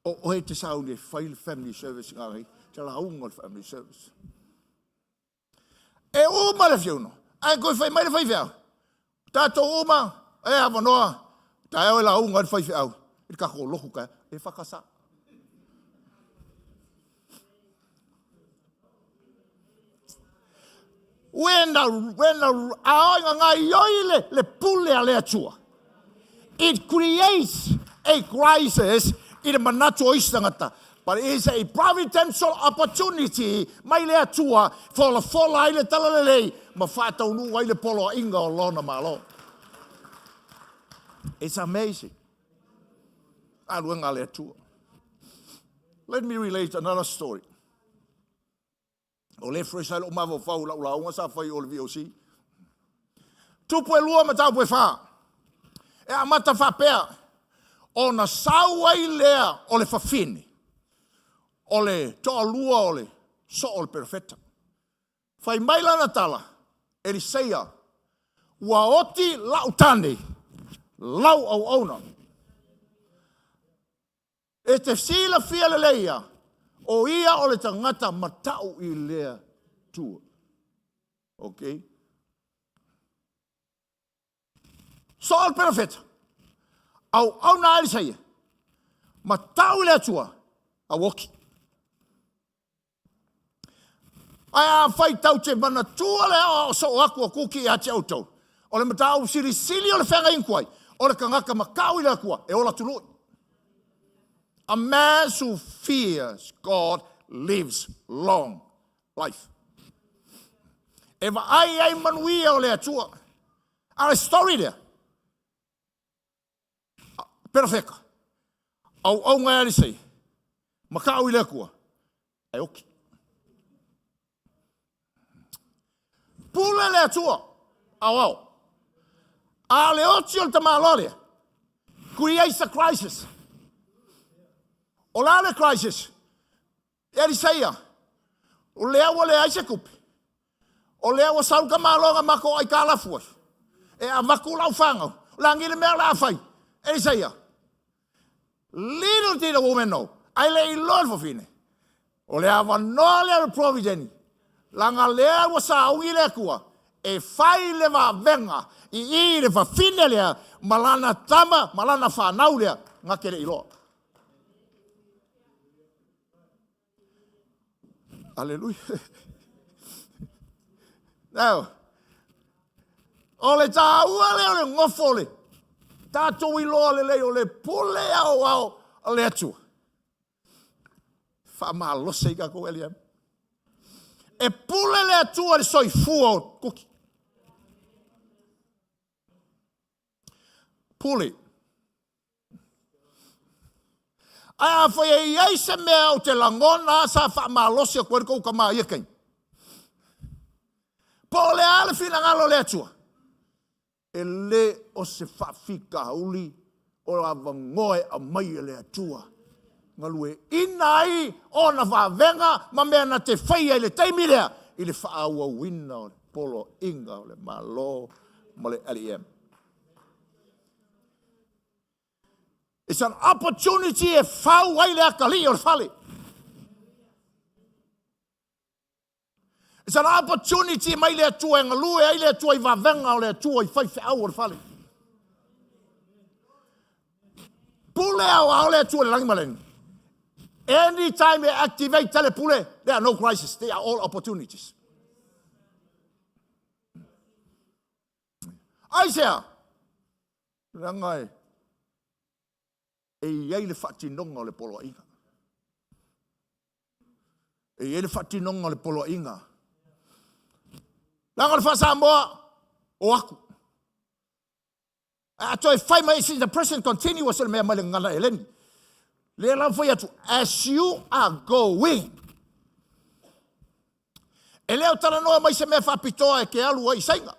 O he te saune file family service ngai. Te la unga family service. E uma le fiuno. Ai ko fai mai le fai fea. Tato uma e avanoa. Ta e la unga le fai fea. I ka ko loku ka e whakasa. When the le pule a le atua. It creates a crisis in the manato istangata. But it is a providential opportunity, mai le atua, for the fall ai le talalele, ma fata unu ai le polo inga o lona malo. It's amazing. Aluenga le atua. Let me relate another story. O le freisa o mavo fau la unga sa fai o le VOC. Tupu e lua matau pue wha. E a mata wha pea. O na sauai lea o le whawhine. O le toa lua o le so o le perfecta. Fai maila na tala. E li seia. Ua oti lau tane. Lau au auna. E te sila fia le leia. O ia o le tangata matau I lea tua. Okay? So al perfect. Au na ali saia. Matau lea tua. A woki. Ai a fai tau te mana tua lea o so aku o kuki a te autou. O le matau sili o le whenga inkwai. O le kangaka makau I lea kua. E ola tuloi. A man who fears God lives long life. Eva ai manuia o le atua. A story there. Perfect. Au ngai ali sei. Makau I le kua. Ai oki. Pula le atua. Au. A le oti o le tamalore. Creates a crisis. O la le crisis. E seia. O lea wa le aise kupi. O lea wa sauka malonga mako ai kala fuas. E a maku lau whangau. Langi le mea la fai. E seia. Little did a woman know. Ai le I lord for fine. O lea wa no le Providential. Langa lea wa sa aungi le kua. E fai le wa venga. I le fa fine lea. Malana tama. Malana whanau lea. Ngake le I lord. Hallelujah. Now, ole ta ua le ole ngofole. Ta to I loa le ole pule au le atu. Fa ma lo se ka ko Eliam. E pule le atu le soi fuo kuki. Pule. Ai foi ai se mea o te langona sa fa malosia ko ko ka mai kai. Po le ale fina ngalo le atua. Ele o se fa fika uli o ava ngoe a mai le atua. Ngalue inai ona va venga ma me na te fai le taimilea I le fa au wina polo inga le malo mo le LEM. It's an opportunity e fau ai le akali o fale. It's an opportunity mai le atua ngalue ai le atua I vavenga o le atua I fai au o fale. Pule au le atua le langi maleng. Anytime you activate telepule, there are no crises. They are all opportunities. Aisea. Rangai. E iei le whatinonga le polo inga. E iei le whatinonga le polo inga. Langa le whasa moa o aku. Ato e whai mai since the present continuous le mea mai le ngana e leni. Le la foi atu, as you are going. E leo tala noa mai se mea whapitoa e ke alu ai sainga.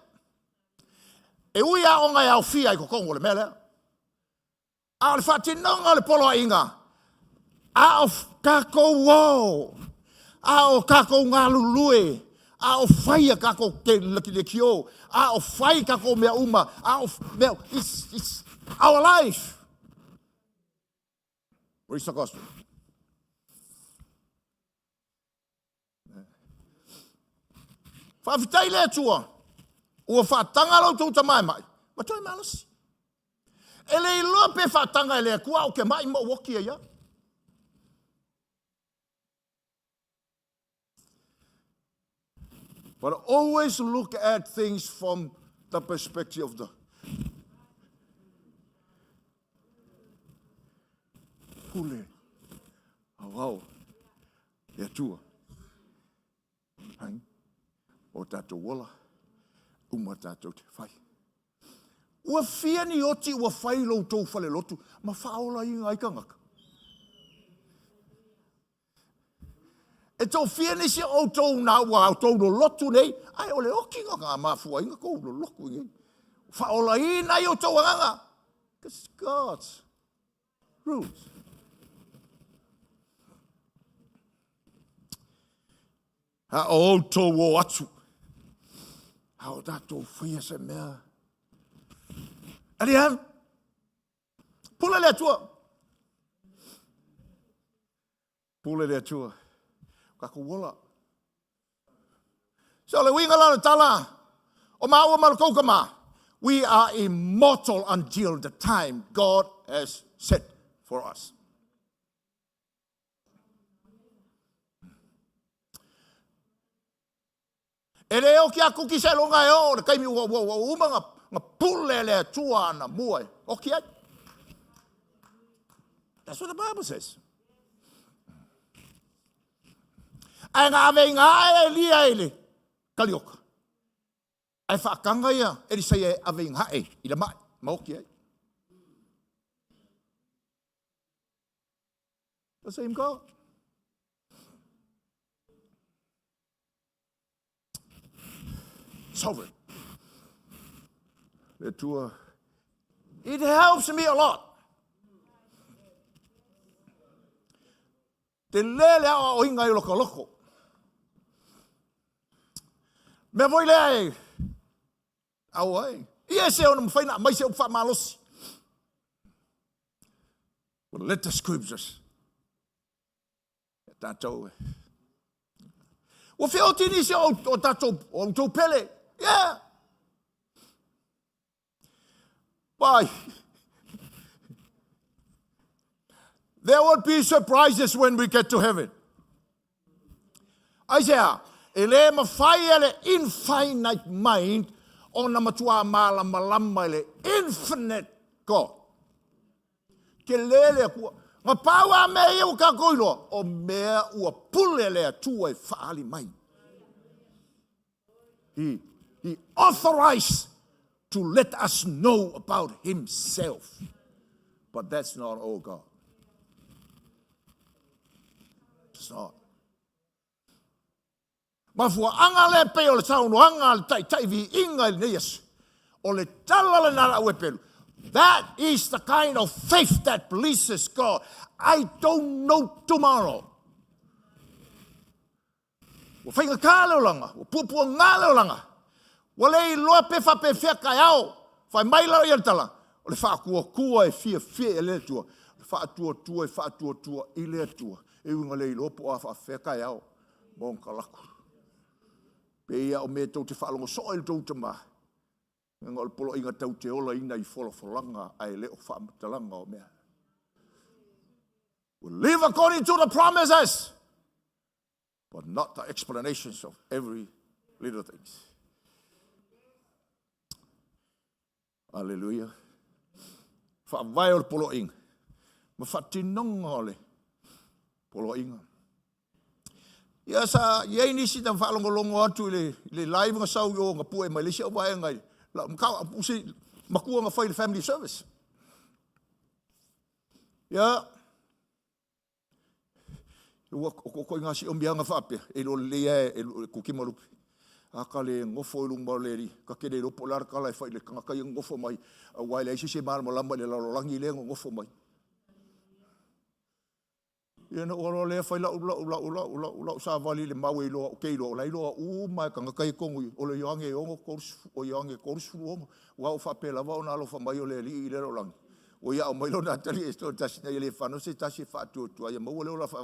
E ui a onga e au fia I ko kongo le mea lea. A le whatinonga le polo inga. A o kako wau. A o kako ngā lulue. A o whai a kako te laki le kio. A o whai kako mea uma. A o mea, it's our life. Preach the gospel. Whawhitai lea tua. Ua whaatanga lau tau ta mai mai. Ma toi malasi. E le iloa pe whaatanga e lea kua o ke mai mo woki e ia. But always look at things from the perspective of the pule. Oh, wow. Lea tua. Hai. O tātou wala. Uma tātou te whai. Ua whia ni oti ua whai lau tau whale lotu. Ma whaola i ngai ka ngaka. E tau whia ni si o tau nā ua au tau no lotu nei. Ai ole oki ngaka ma fua inga kou no loku ngai. Whaola i nai o tau anganga. Because God's rules. Ha o tau o atu. How that to free se mea. Aliam. Pula le tua. Pula le tua. Kako wola. So le winga la tala. O ma o mal kokama. We are immortal until the time God has set for us. E leo ki aku ki se longa e o, kai mi uma nga pule le tua na mua. Okay? That's what the Bible says. Ai ngā vei ngā e lia ele, kalioka. Ai whaakanga ia, e li sei e avei ngā e, i la mai, ma okay? The same God. Sovereign. It helps me a lot. Te lele o inga i loko loko. Me voi le au ai. Ia se ona mwhaina, mai se o wha malosi. Well, let the scriptures. Tātou. O whio tini se o tātou, o tau pele. Yeah. Why? There will be surprises when we get to heaven. Isaiah, ele mawhai ele infinite mind o na matua malama ele infinite God. Ke lele kua. Nga paua me iu ka koilo o mea ua pule lea tua e whaali mai. He authorized to let us know about himself. But that's not all God. It's not. Mafua anga le pe o le taunu anga le tai vi inga le neas. O le tala le nara ue pelu. That is the kind of faith that pleases God. I don't know tomorrow. Wa whainga kā leo langa. Wa pupua ngā leo langa. Wa lei loa pe wha pe whea kai au. Whai mai lau i altala. O le wha kua e fia e lea tua. Wha atua i lea tua. E unga lei loa po a wha whea kai au. Monka laku. Pe ia o me tau te wha longo soa il tau te maa. Nga o polo inga tau te ola ina I folanga ai leo wha amatalanga o mea. We live according to the promises, but not the explanations of every little thing. Hallelujah. Wha vai o polo inga. Ma wha tinonga ole. Polo inga. Ia sa, iei nisi tam wha longo atu le live nga sau yo nga pue mai lisi o vai ngai. Makua nga whai le family service. Ia. Ko inga si o mianga whape. E lo lea e kukimalupi. Aka le ngofo ilung maoleri. Ka kene lo polar kala e whai le kangakai ngofo mai. Wai le isi se maara mo lamba le lalolangi le ngofo mai. Ia na ora le fai la sa vali le mau i lo ke lo lai lo mai ka kai kongu o le yange o korsu wa o fa pela wa na lo fa mai o le li le lang o ia o mai lo na tali esto tasi na le fa no se tasi fa tu ia mo le la fa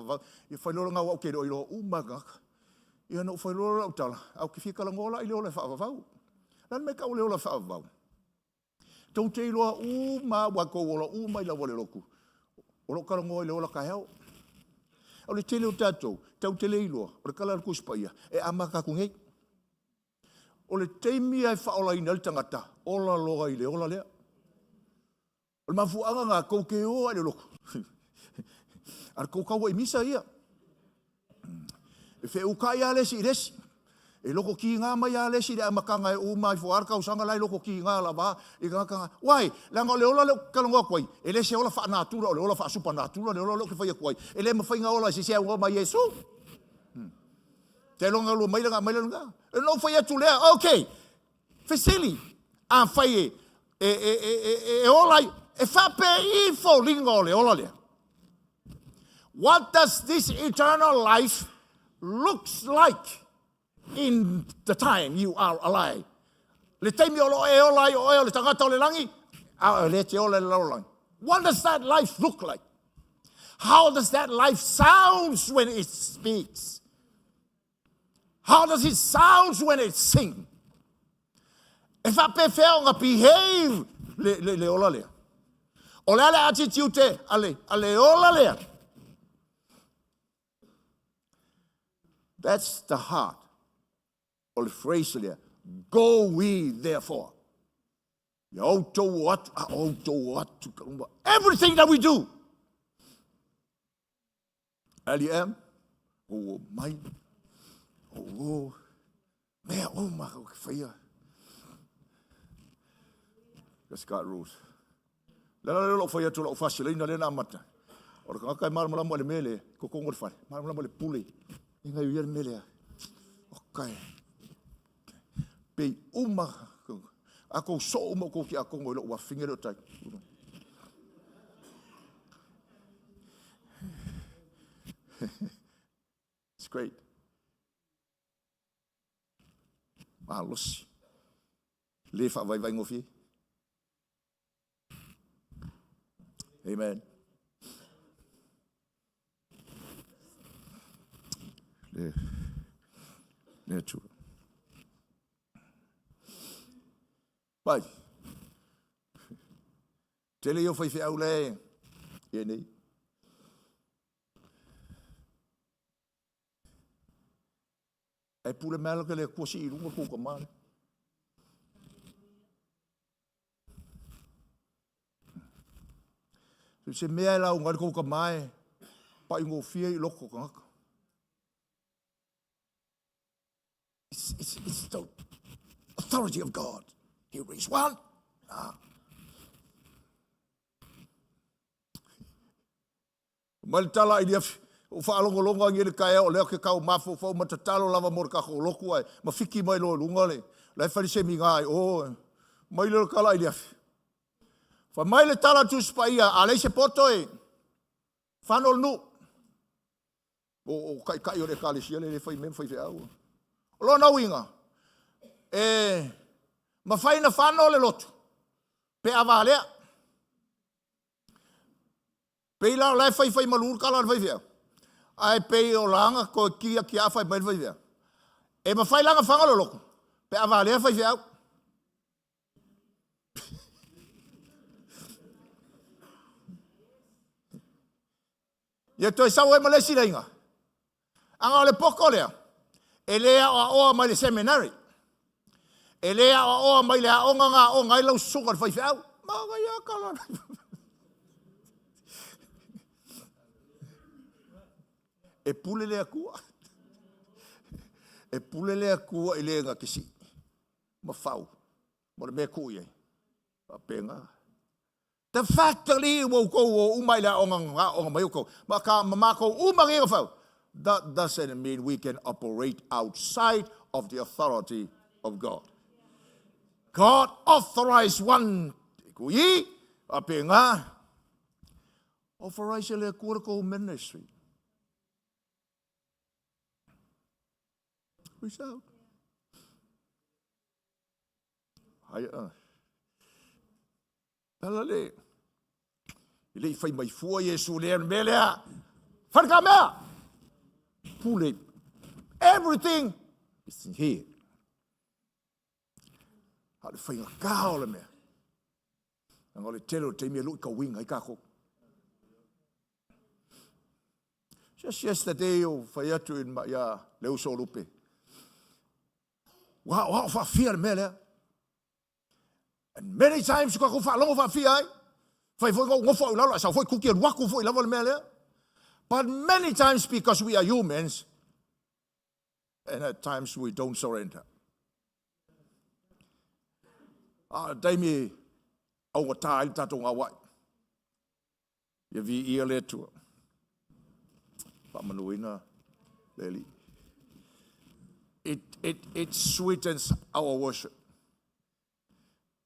i fa lo nga wa ke lo mai ka ia no fa lo tala au ki fika la ngola i le fa nan me ka o le fa tau te loa ma wa ko o mai la vole loku o lo ka ngo le ka heo o le tele o tatou, tau tele iloa, o le kala kuspaia, e amaka kungei. O le teimi ai whaola ina le tangata, ola loa i le ola lea. O le mafuanga ngā kouke o ai le loko. Ar koukaua i misa ia. E whe ukai a lesi i lesi. E loko ki ngā mai a lesi le amakanga e umai fo arka usanga lai loko ki ngā la ba i ngā kanga. Wai, langa le ola le kalonga kwai. E le se ola wha natura o le ola wha supa natura le ola lo ke whaia kwai. E le mawhai ngā ola se sea ua mai Yesu. Te longa lua mailanga mailanga. E no whaia tu lea. Okay. Fesili. A whai e ola e whape I fo linga o le ola lea. What does this eternal life looks like? In the time you are alive. Le taimi o lo e ola I o le tangata o le langi, a le te o le langi. What does that life look like? How does that life sound when it speaks? How does it sound when it sings? If I prefer to behave, le ola lea. O le attitude, ale ola lea. That's the heart. Or the phrase there, go we therefore. Everything that we do. L-E-M. Oh, my. Oh, man, oh, my, fire. That's God rules. Lalo lo fire to lo fashion na le na mata. Or ka mar mala mo le mele, ko kongor fa. Mar mala mo le puli. Inga yer mele. Okay. Pe uma ako so uma ko ki ako ngolo wa finger o tai it's great malos le fa vai ngofi amen le tu Pai. Tele yo fai au le. E nei. Ai pule melo ke le kosi I lunga ko male. Se mea la unga ko mai. Pa ingo fia I loko ka. It's the authority of God. Here is one. Maltala I diaf o whaalonga ngi le kai o leo ke kau mafo fo matatalo lava mor ka ko loku ai mafiki mai lo lunga le lai fali se mi ngai o mai le kala I diaf fa mai le tala tu spaia ale se poto e fanol nu o kai o le kali sia le fai mem fai au lo na winga ma fai na fano le lotu. Pe avale. Pe la lai fai malur kala fai via. Ai pe o langa ko kia fai mai fai via. E ma fai langa fanga lo loko. Pe avale fai via. Ia toi sa o malesi lenga. Anga le poko lea. E lea o mai le seminary. E lea o mai lea o ngā o ngai lau sungar fai fiau. Ma ngai a kala. E pule lea kua. E pule lea kua I lea ngā kisi. Ma fau. Ma le mea kui ei. A penga. The fact that li wo ko o umai lea o ngā mai o ko. Ma ka mamako umangi o fau. That doesn't mean we can operate outside of the authority of God. God authorized one kui apenga authorized le kurko ministry Push out. Hai Tala le. Ile fai mai fua Yesu le melea. Farka mea. Pule. Everything is in here. Hale fai ngakao le mea. Ngole telo te me lu ka wing ai ka ko. Just yesterday, fai atu in ya Lemalu Toelupe. Wow, fa fear mele. And many times ko fa longo fa fear. Fai foi ko ngofo la sa foi kuki waku foi la mele. But many times because we are humans, and at times we don't surrender. Daimi au tai tato ngawai. Ye vi ia le tu. Pamanuina leli. It sweetens our worship.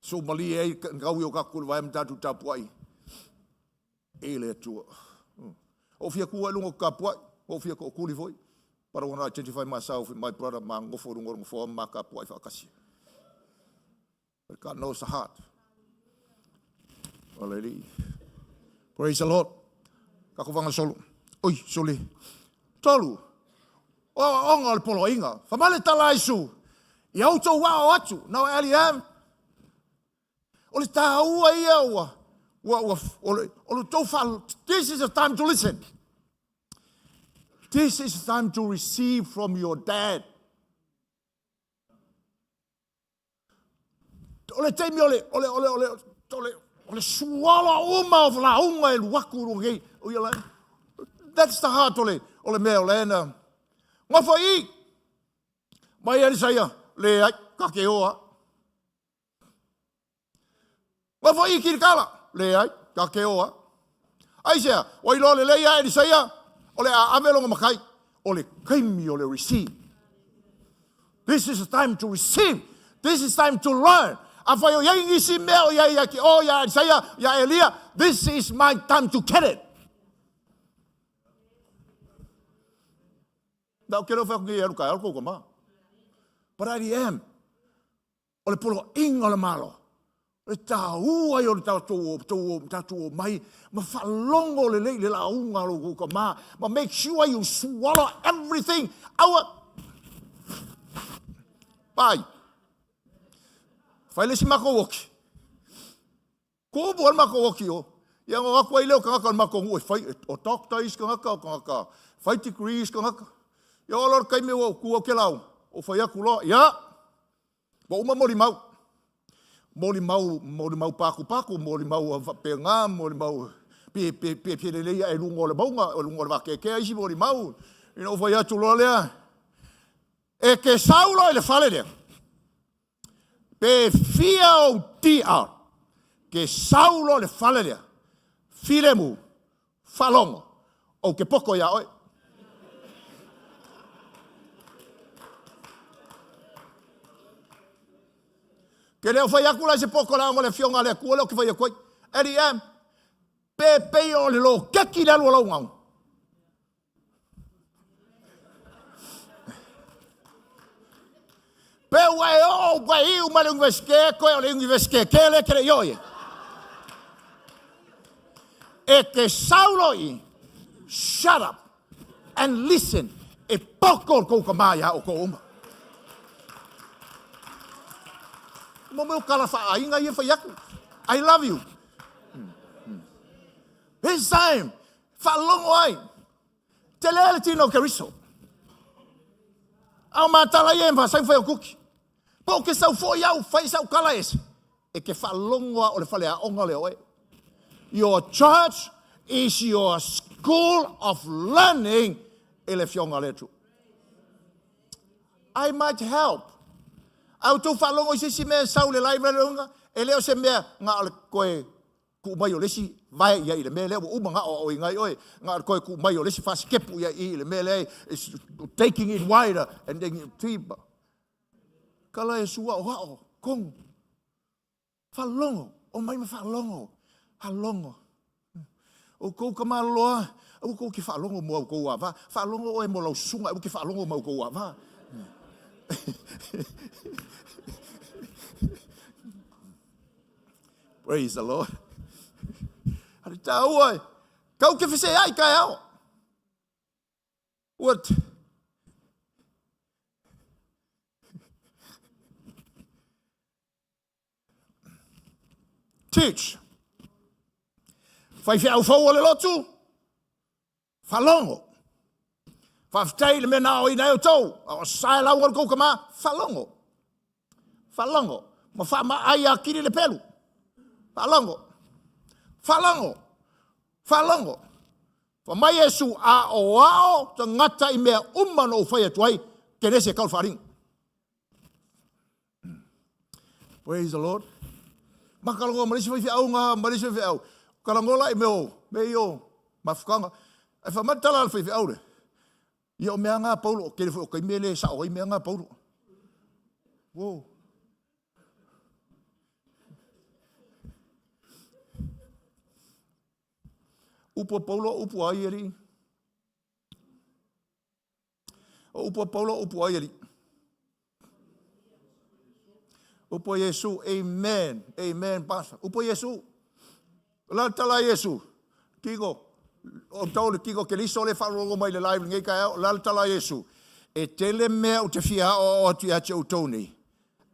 So mali e ngau yo ka kulwa mtatu tapuai. Ele tu. O fia ku lungo ka puai, o fia ko kuli foi. Para when I identify myself with my brother mango for ngor for maka puai fa kasi. But God knows the heart. Already. Praise the Lord. Kako vanga solo. Oi, soli. Tolu. O ongal polo inga. Famale tala isu. Ia uto wa atu. Now Eliam. Oli ta ua ia ua. Oli tofa. This is a time to listen. This is time to receive from your dad. Ole temi ole swallow uma of la unga el wakuru gei. That's the heart ole me ole na. Ngofo I. Mai ani saya le ai ka ke oa. Ngofo I kirkala le ai ka ke oa. Ai sia, oi lo le ai ani saya ole a avelo makai ole kaimi ole receive. This is a time to receive. This is time to learn. Afayo yang isi mel ya ki oh ya saya ya Elia. This is my time to get it. Não quero ver que eu quero como. But I am. Ole polo ingole malo. Le tau ai ole tau mai ma falongo le la unga lo ko ma make sure you swallow everything. Our bye. Fai le si mako woki. Ko bo mako woki o. Ia ngo ako ile ka ka mako ngoi fai o doctor is ka ka. Fai degrees ka ka. Ia olor kai me o ku o ke lau. O fai aku lo. Ia. Bo uma mori mau. Mori mau paku, mori mau penga, mori mau pe le ia e lungo le bonga, o lungo le ke isi mori mau. Ino fai atu lo lea. E ke Saulo le fale le. Pe fia o tia que Saulo le fale le filemu falongo o que poco ya oi que le fai akula se poco la ngole fionga le ku le que fai koi Eliam pe o le lo que ki la lo ngau Peu e o vai o mal invesque ko o invesque que le cre yo e que Saulo I shut up and listen e poco ko maya o ko uma mo meu kala fa inga ye fa yaku I love you this time fa long way telele tino keriso au matala ye fa sai fa kuki porque sau foi au fai sau kala ese e que fa longa o le fale a onga le oe. Your church is your school of learning ele fionga le tu. I might help. Au tu fa longa isi me sau le lai longa ele o se me nga le koe ku mai o lesi vai ia ile mele o uma nga o ngai oi nga koe ku mai o lesi fa skepu ia ile mele is taking it wider and then tiba kala e sua o kong falongo o mai ma falongo halongo o ko kama loa o ko ki falongo mo ko wa falongo o e mo lo sunga o ki falongo mo ko wa Praise the Lord. Hari tau ai. Kau ke whese ai kai au. What? Teach. Fai whiau whau le lotu. Whalongo. Whaftai le mena o ina o tau. O sae lau al kou kama. Whalongo. Whalongo. Ma whama ai a kiri le pelu. Whalongo. Whalongo. Whalongo. Whamai Yesu a o ao ta ngata I mea umano o whai atuai. Kenese kau wharing. Praise the Lord. Makalango malisi whi au ngā malisi whi au. Kalangola I meo. Meo. Mafukanga. E whamatala al whi au re. Ia o mea ngā paulo. Kere whi o kai mele sa o I mea ngā paulo. Wow. Upo paulo upo ai eri. Upo paulo upo ai eri. Upo Yesu, amen, amen, pastor. Upo Yesu, la tala Yesu, kigo, o tau le kigo ke liso le wharongo mai le live ngai kai au, la tala Yesu, e tele mea o te fia o atu ia te o tau nei,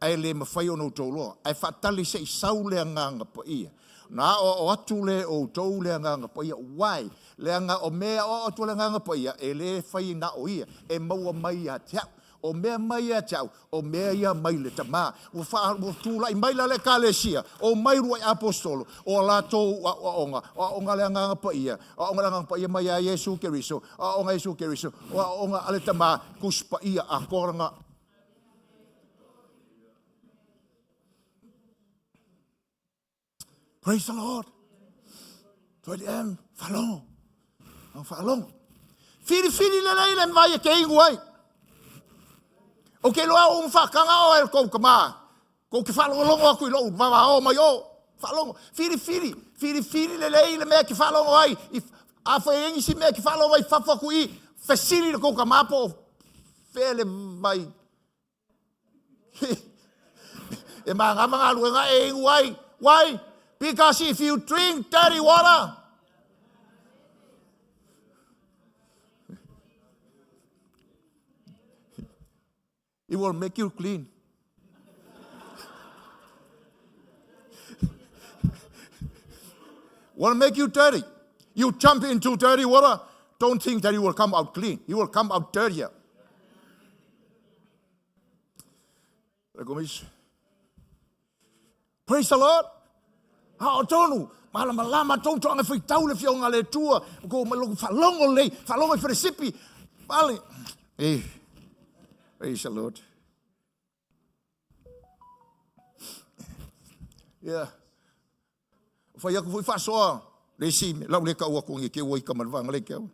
ai le mawhai o no tau loa, ai whatali se I sau le anganga pa ia, na o atu le o tau le anganga pa ia, wai, le anga o mea o atu le anganga pa ia, e le whai na o ia, e maua mai a te au, o mea mai a tau, o mea ia mai le tama, o tūla I mai la le kalesia, o mai ruai apostolo, o la tō o onga le anganga pa ia, o onga le anganga pa ia mai a Yesu Keriso, o onga Yesu Keriso, o onga ale tama kuspa ia a koranga. Praise the Lord. Toi di em, whalongo. Firi le leile mai e ke ingu ai. O ke loa o mwhakanga o e kou kama. Kou ke whalongolongo aku I loo. Wawa o mai o. Whalongo. Firi le leile mea ke whalongo ai. A whaengi si mea ke whalongo ai. Whawhaku I. Whesiri le kou kama po. Whele mai. E mga luenga e ingu ai. Why? Because if you drink dirty water, it will make you clean. Will make you dirty. You jump into dirty water, don't think that you will come out clean. You will come out dirtier. Praise the Lord. Hao tonu, malama tonu anga fai tau le fionga le tua, ko malongo falongo for the sipi. Vale. Eh. Praise the Lord. Yeah. Fai aku fai fasoa. Le si, lau le ka ua kongi ke ua I kamarwanga le keu.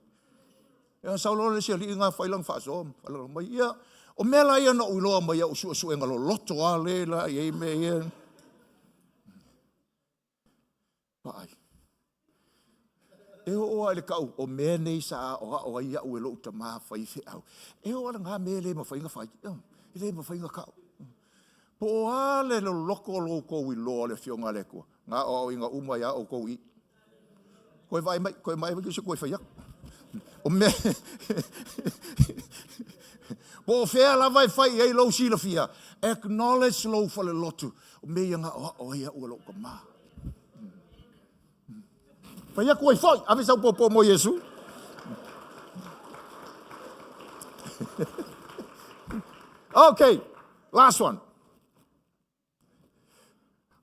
Ya saulo le si ali inga fai lang fasoa. Fala mai ia. O mela ia na uiloa mai ia usu enga lo loto a le la ia me ia. Pai. E o ale kau o me nei sa o ia o lo ta ma fai fe au. E o nga me le ma fai nga fai. Le ma fai nga kau. Po ale lo loko lo ko wi lo le fionga le ko. Nga o inga uma ya o ko I. Ko vai mai ki se ko fai. O me. Po fe la vai fai e lo si la fia. Acknowledge lo fa le lotu. O me nga o ia o lo ko ma. Fai aku ai foi, ave sau popo mo Yesu. Okay, last one.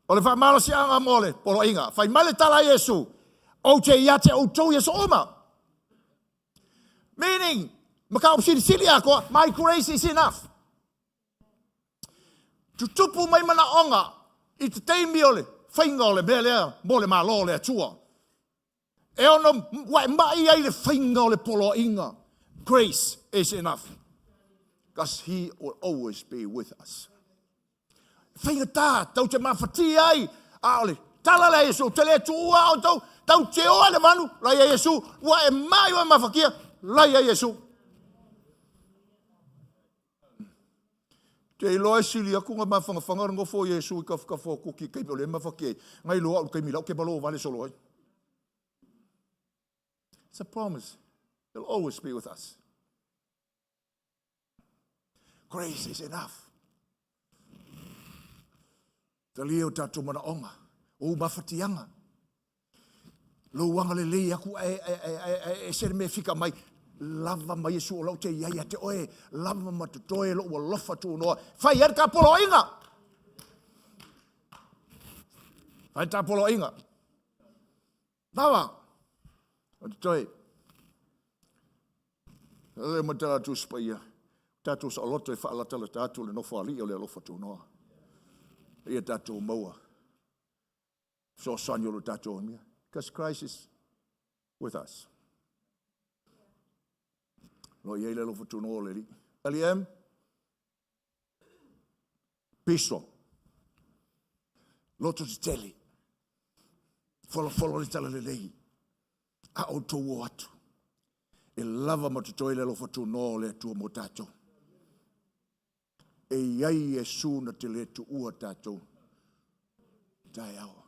Ole fa malo si anga mole, polo inga. Fai male tala Yesu. O te iate o tau Yesu oma. Meaning, makau sili ako, my grace is enough. Tutupu mai mana onga, I te teimi ole, whainga ole melea, mole malo le atua. E ono, wai mai ai le whainga o le polo inga. Grace is enough. Because He will always be with us. Whainga tā, tau te mawhati ai. Aole, tala le Yesu, te le tua o tau, tau te oa le manu, lai a Yesu, wa e mai o mawhakia, lai a Yesu. Te loa sili aku nga mawhanga ngofo Yesu I ka kuki kei pole mawhake. Ngai loa u kei milau ke palo vale solo ai. It's a promise. He'll always be with us. Grace is enough. Te leo tatu mana onga. O mawhatianga. Lo wanga le lei aku e sere me fika mai. Lava mai Yesu o lau te iaia te oe. Lava ma te toe lo ua lofa tu noa. Whai ar ka polo inga. Whai ta polo inga. Lava. O te toe. E ma tatu spaia. Tatu sa loto e whaalata le tatu le nofo ali o le lofa tu noa. Ia tatu maua. So sanyo lo tatu o mia. Because Christ is with us. Lo iei le lofa tu noa le li. Aliem. Piso. Loto te tele. Folo le tala le lei. A o tō atu. E lava ma te toi le lofa tu noa le tua mo tato. E iai e suna te le tu ua tato. Tai au.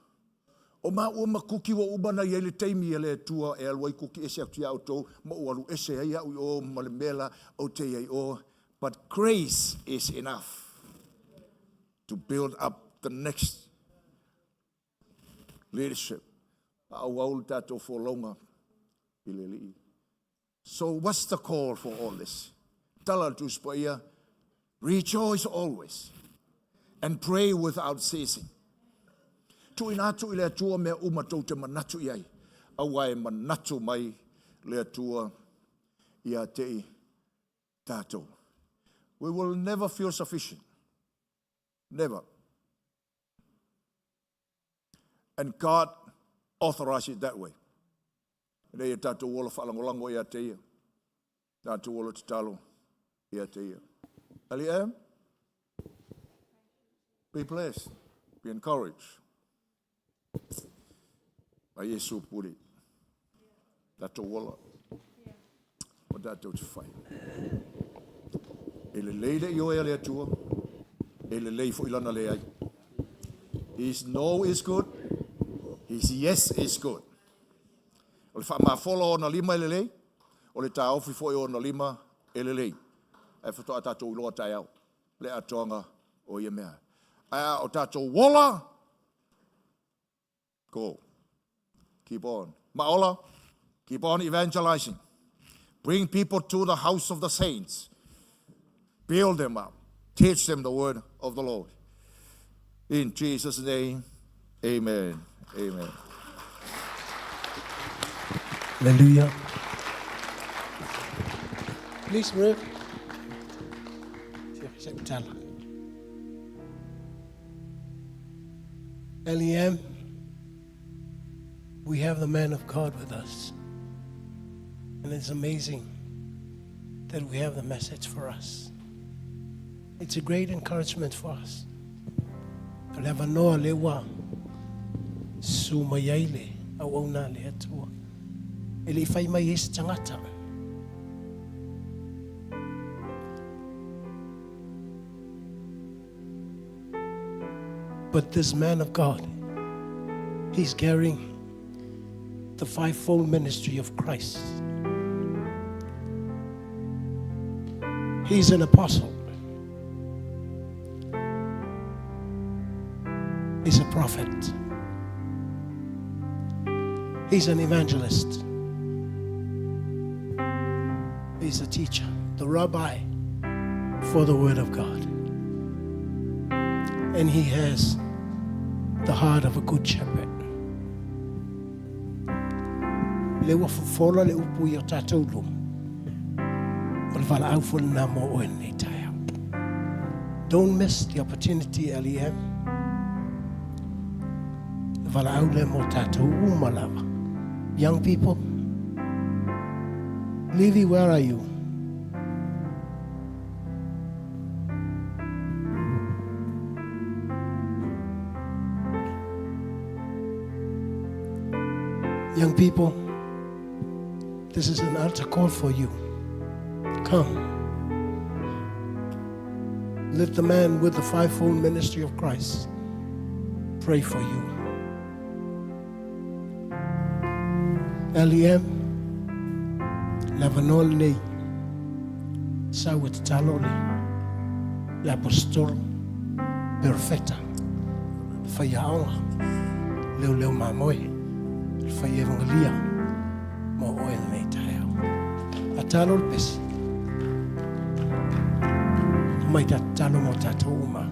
O ma ua makuki wa ubana iai le teimi e le tua e alwai kuki ese atu au tō. Ma ualu ese ai au o malemela o te iai o. But grace is enough to build up the next leadership. Au au tato for longa. Ileli. So what's the call for all this? Tala tu spaia. Rejoice always and pray without ceasing. Tu inatu ile atua mea umatou te manatu iai. Awai manatu mai le atua ia te tato. We will never feel sufficient. Never. And God authorized it that way. Rei tato wola whalangolango ia te ia. Tato wola te talo ia te ia. Aliem? Be blessed. Be encouraged. By Yesu puri. Tato wola. O tato te whai. E le leile i oe le atua. E le lei fo ilana le ai. His no is good. His yes is good. O le wha maa folo o na lima e le lei. O le tā ofi fo o na lima e le lei. E whatoa tātou iloa tai au. Le atoanga o ia mea. Aia o tātou wola. Go. Keep on. Maola. Keep on evangelizing. Bring people to the house of the saints. Build them up. Teach them the word of the Lord. In Jesus' name, amen. Amen. Hallelujah. Please, Rev. Lem, we have the man of God with us. And it's amazing that we have the message for us. It's a great encouragement for us. Kaleva noa lewa sumayaile awona le atua. Ele fai mai es tangata. But this man of God, he's carrying the fivefold ministry of Christ. He's an apostle. He's a prophet. He's an evangelist. He's a teacher, the rabbi for the Word of God. And he has the heart of a good shepherd. Le wafofola le upu ya tatulu. Malvala auful namo oene taya. Don't miss the opportunity, Lem. Vala aule mo tatu umalava. Young people, Livy, where are you? Young people, this is an altar call for you. Come. Let the man with the fivefold ministry of Christ pray for you. L.E.M. Lavanol Nei Sawit Taloli L'Apostol Perfetta Fayaonga Leo Mamoy Fayevangalia Mo oil made tayo Atalol Pes May tatalo mo tatuma.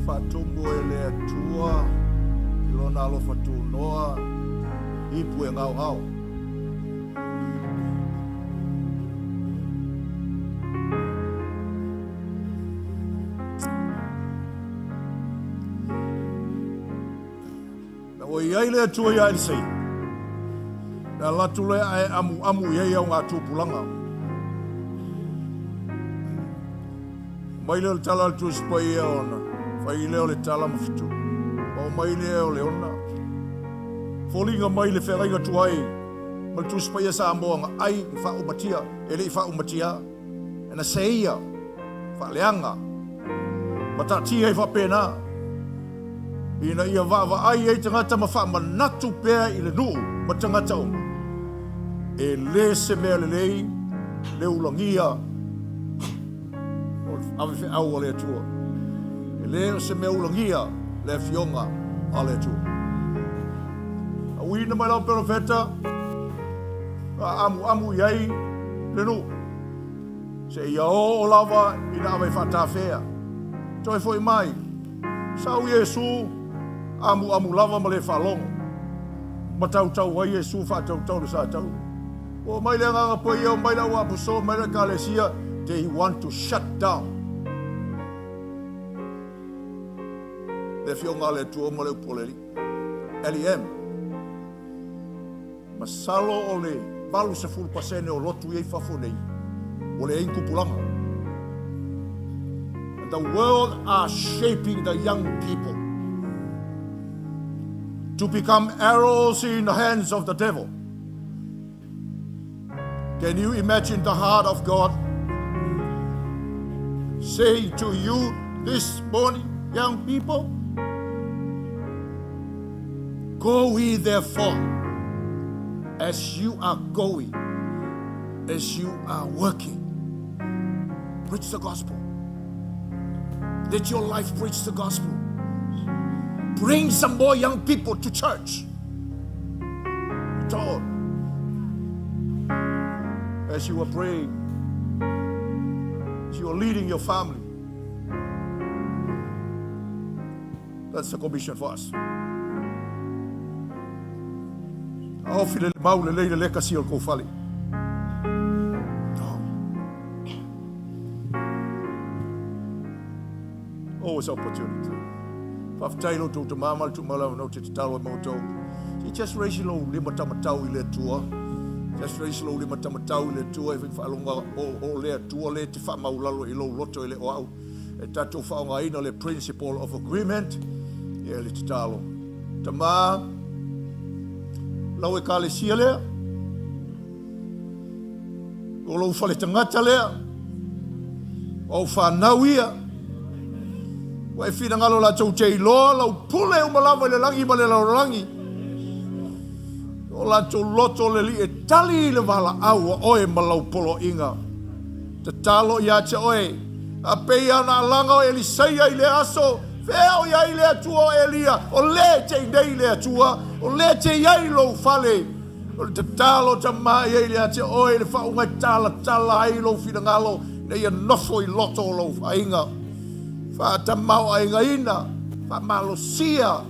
whatumbo e lea tua, I lona alo whatu noa, ipu e ngau ngau. Na o iai lea tua ia il sei. Na latu lea e amu iai au ngā tūpulanga. Mai leo le tala le tuspa ia ona. Whai leo le tala mawhitu. O mai leo le ona. Fōlinga mai le whengainga tuai. Ma le tuspa ia sa amoanga ai I wha umatia. E le I wha umatia. E na seia. Wha leanga. Ma ta tia I wha pēnā. Ina ia wa ai ei tangata ma wha manatu pēa I le nuu. Ma tangata o. E le se mea le lei. Le ulangia. Awe whi au ale atua. E leo se mea ulangia le fionga ale atua. A wina mai lau perofeta, a amu iai le nu. Se ia o lava ina awe whatawhea. Toi foi mai. Sau Iesu, amu lava ma le whalongo. Ma tau wai Iesu whatau le sa tau. O mai le nganga po ia, mai lau apuso, mai le kalesia, they want to shut down. Le fionga le tua mo le upoleri. LEM. Masalo o le valu se fulu pasene o lotu iei fafonei. O le einku pulanga. And the world are shaping the young people to become arrows in the hands of the devil. Can you imagine the heart of God saying to you this morning, young people? Go ye therefore, as you are going, as you are working. Preach the gospel. Let your life preach the gospel. Bring some more young people to church. Told. As you are praying, as you are leading your family. That's the commission for us. Aofi le mau le leile le kasi o kou fale. Always opportunity. Whaftailo tō te māmal tū malau no te talo mau tō. Si just reisi lo lima tamatau I le tua. Just reisi lo lima tamatau I le tua. E whaalonga o le tua le te whamaulalo I lo loto I le oau. E tatou whaonga ina le principle of agreement. E le te talo. Ta mā. Lau e kalesia lea. O lau whale tangata lea. O whanau ia. Wa e whina ngalo la tau te iloa. Lau pule o malawa le langi ma le lau langi. O la tau loto le li e tali le wala au o oe ma lau polo inga. Te talo ia te oe. A peia na langa o Eliseia I le aso. Fea o iai le atua o Elia. O le te idei le atua. O le te iai lo fale. O te talo ta mai iai le ate oe le whaunga tala ai lo whina ngalo. Ne ia nofo I loto lo whainga. Wha ta mau ainga ina. Wha malo sia.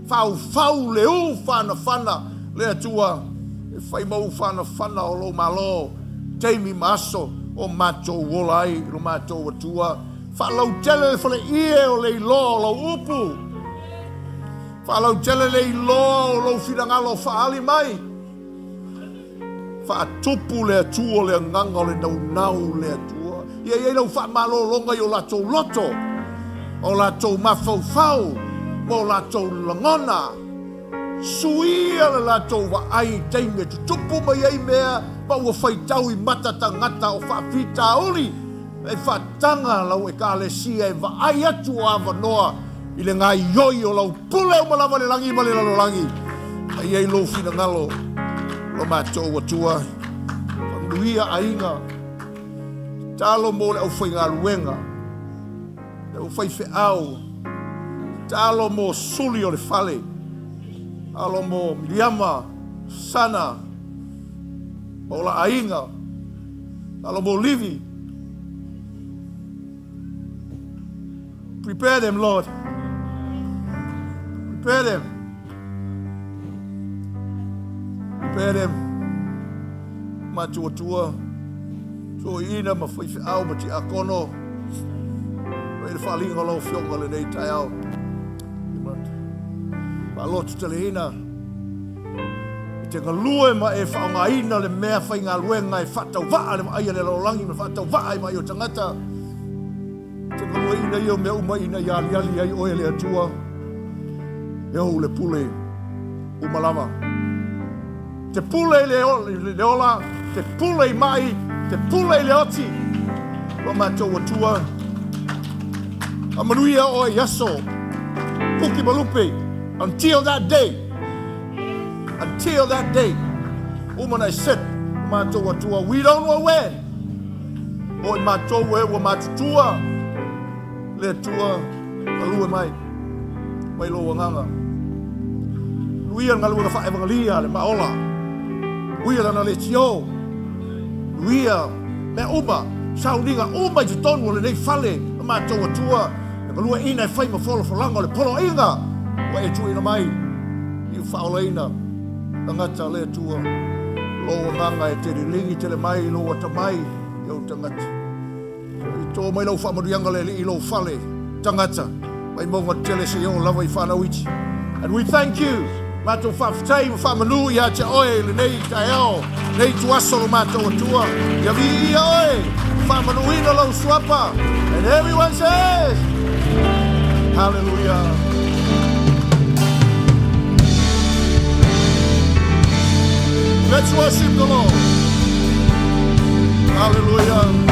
Whau le u whana. Le atua. E whai mau whana o lo malo. Teimi maso. O mato wolai. Lo mato watua. Whalau tele le whale ie o le ilo lo upu. Whalau tele le ilo o lo whirangalo whaali mai. Whaatupu le atua le nganga le nau le atua. Ia lau whamalo longa I o lato loto. O lato mawhau. Mo lato langona. Suia le lato wa ai teime. Tupu mai ai mea. Ma ua whaitau I mata tangata o whapita uli. E whatanga lau e kalesia e wa ai atu o awanoa I le ngā ioi o lau pule o malawa le langi ma le lalo langi. Ai ei lo whina ngalo lo mātou atua. Panguia ainga. Talo mo le au whai ngā luenga. Le au whai whiau. Talo mo suli o le whale. Alo mo miliama sana. O la ainga. Alo mo livi. Prepare them, Lord. Prepare them. Matua. So ina mawhaiwhi au ma ti akono. Wai le whalinga lau whionga le nei tai au. Pa lotu tele hina. I te ngalue ma e whaongaina le mea whai ngā luenga e whatau waa le maia le laulangi ma whatau waa e mai o tangata. Te ngalue ina i o mea uma ina i ali ai oe le atua. E hou le pule umalama. Te pule le ola, te pule mai, te pule le oti. Wa mātou atua. A manuia o e yaso. Kuki malupe. Until that day. Until that day. Umana said, mātou atua. We don't know when. O e mātou e wa mātutua. Le atua. Alue mai. Mai lo wanganga. Luia ngalua ka whaevangalia le maola. Luia lana le tio. Luia me uma. Sauninga uma i te tonu le nei whale. A mātou atua. Ngalua ina e whai ma wholo whalanga le polo inga. Wa e tuina mai. I whaola ina. Tangata le atua. Loa nganga e te rilingi te le mai. Loa ta mai. Iau tangata. I tō mai lau whamarianga le i lau whale. Tangata. Mai monga tele se iau lava I whanau iti. And we thank you. Mātou whawhitai ma whamanu I te oe le nei tai ao. Nei tuaso lo mātou atua. Ia vi I oe. Whamanu ina lau suapa. And everyone says, Hallelujah. Let's worship the Lord. Hallelujah.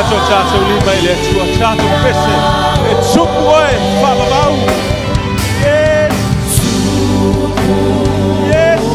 to tātou lima I le atua tātou pese e tupu oe whamamau. Yes. Yes.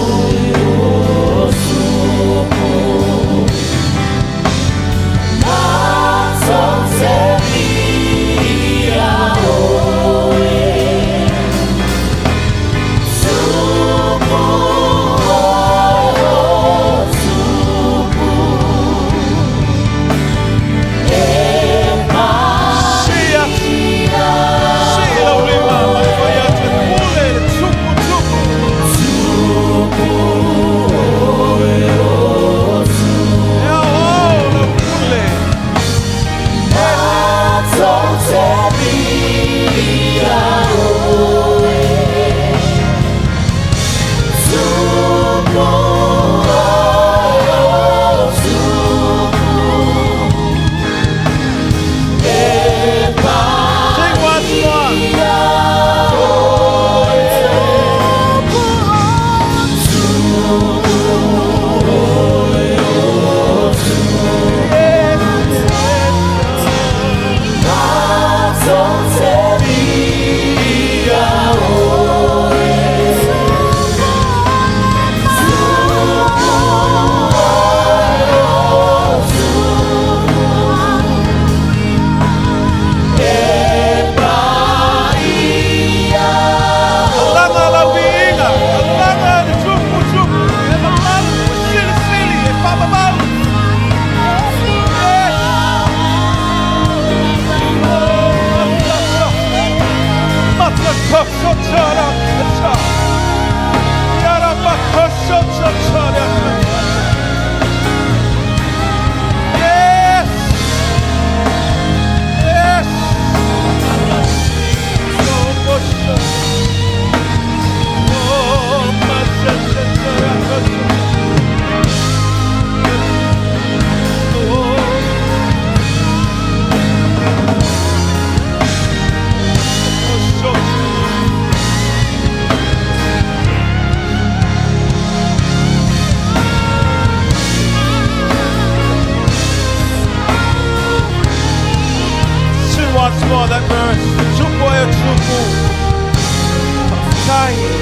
Once more that verse. Tupo e tupo.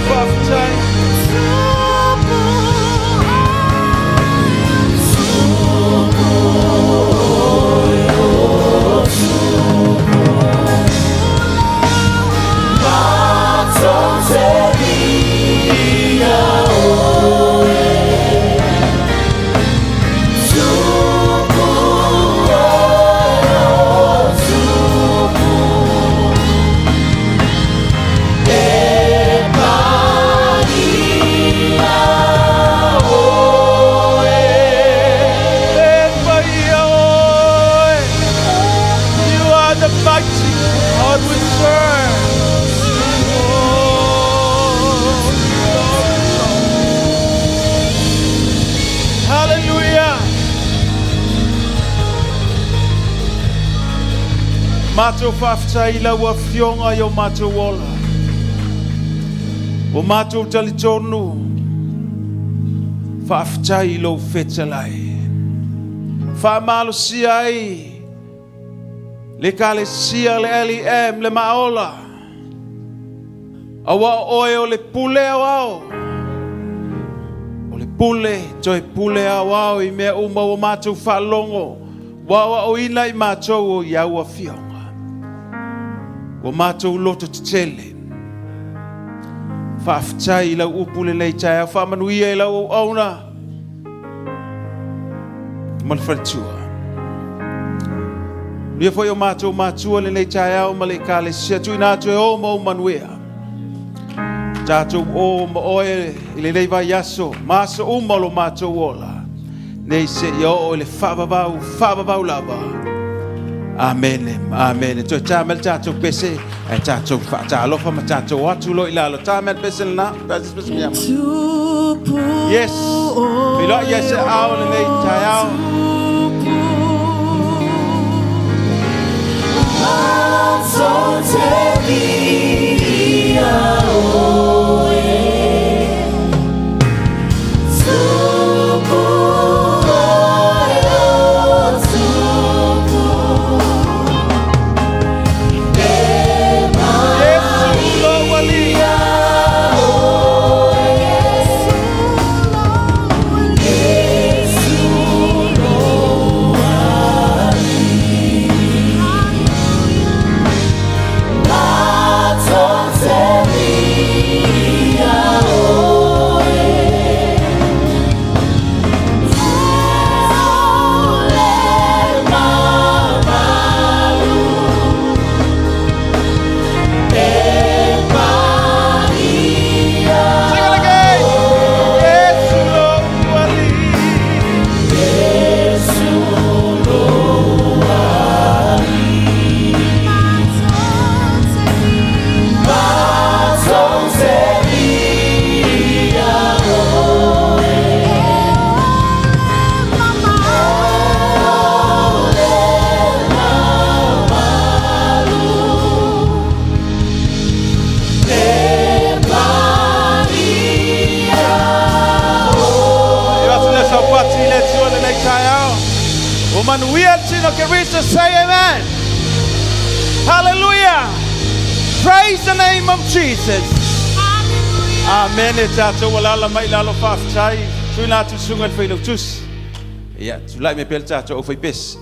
Faftai. Mato whaftai lau a whionga i o mato wola. O mato talitonu. Whaftai lau whetalai. Whamalo sia ai. Le kale sia le LM le maola. Awa oe o le pule au au. O le pule, toi pule au au i mea uma o mato whalongo. Wawa o ina i mato o iau a whionga. O matou loto te tele. Whaftai lau upule nei tae. Whamanuia lau auna. Malwhalitua. Nia foi o matou matua le nei tae au ma le kale sia tui nātu e o mau manuia. Tātou o ma oe i le nei vai yaso. Masa umalo matou ola. Nei se i o le whavavau lava. Amen. Amen. Toi tamel tatou pese e tatou whaatalofa ma tatou atu lo ilalo. Tamel pese na. Pese miama. Yes. Pilo yes au le nei tai au. Say amen. Hallelujah. Praise the name of Jesus. Amen. Tato wala mai lalo faftai. Tuna tu sungat fei tus. Ya, tulai me pel tato o fei pes.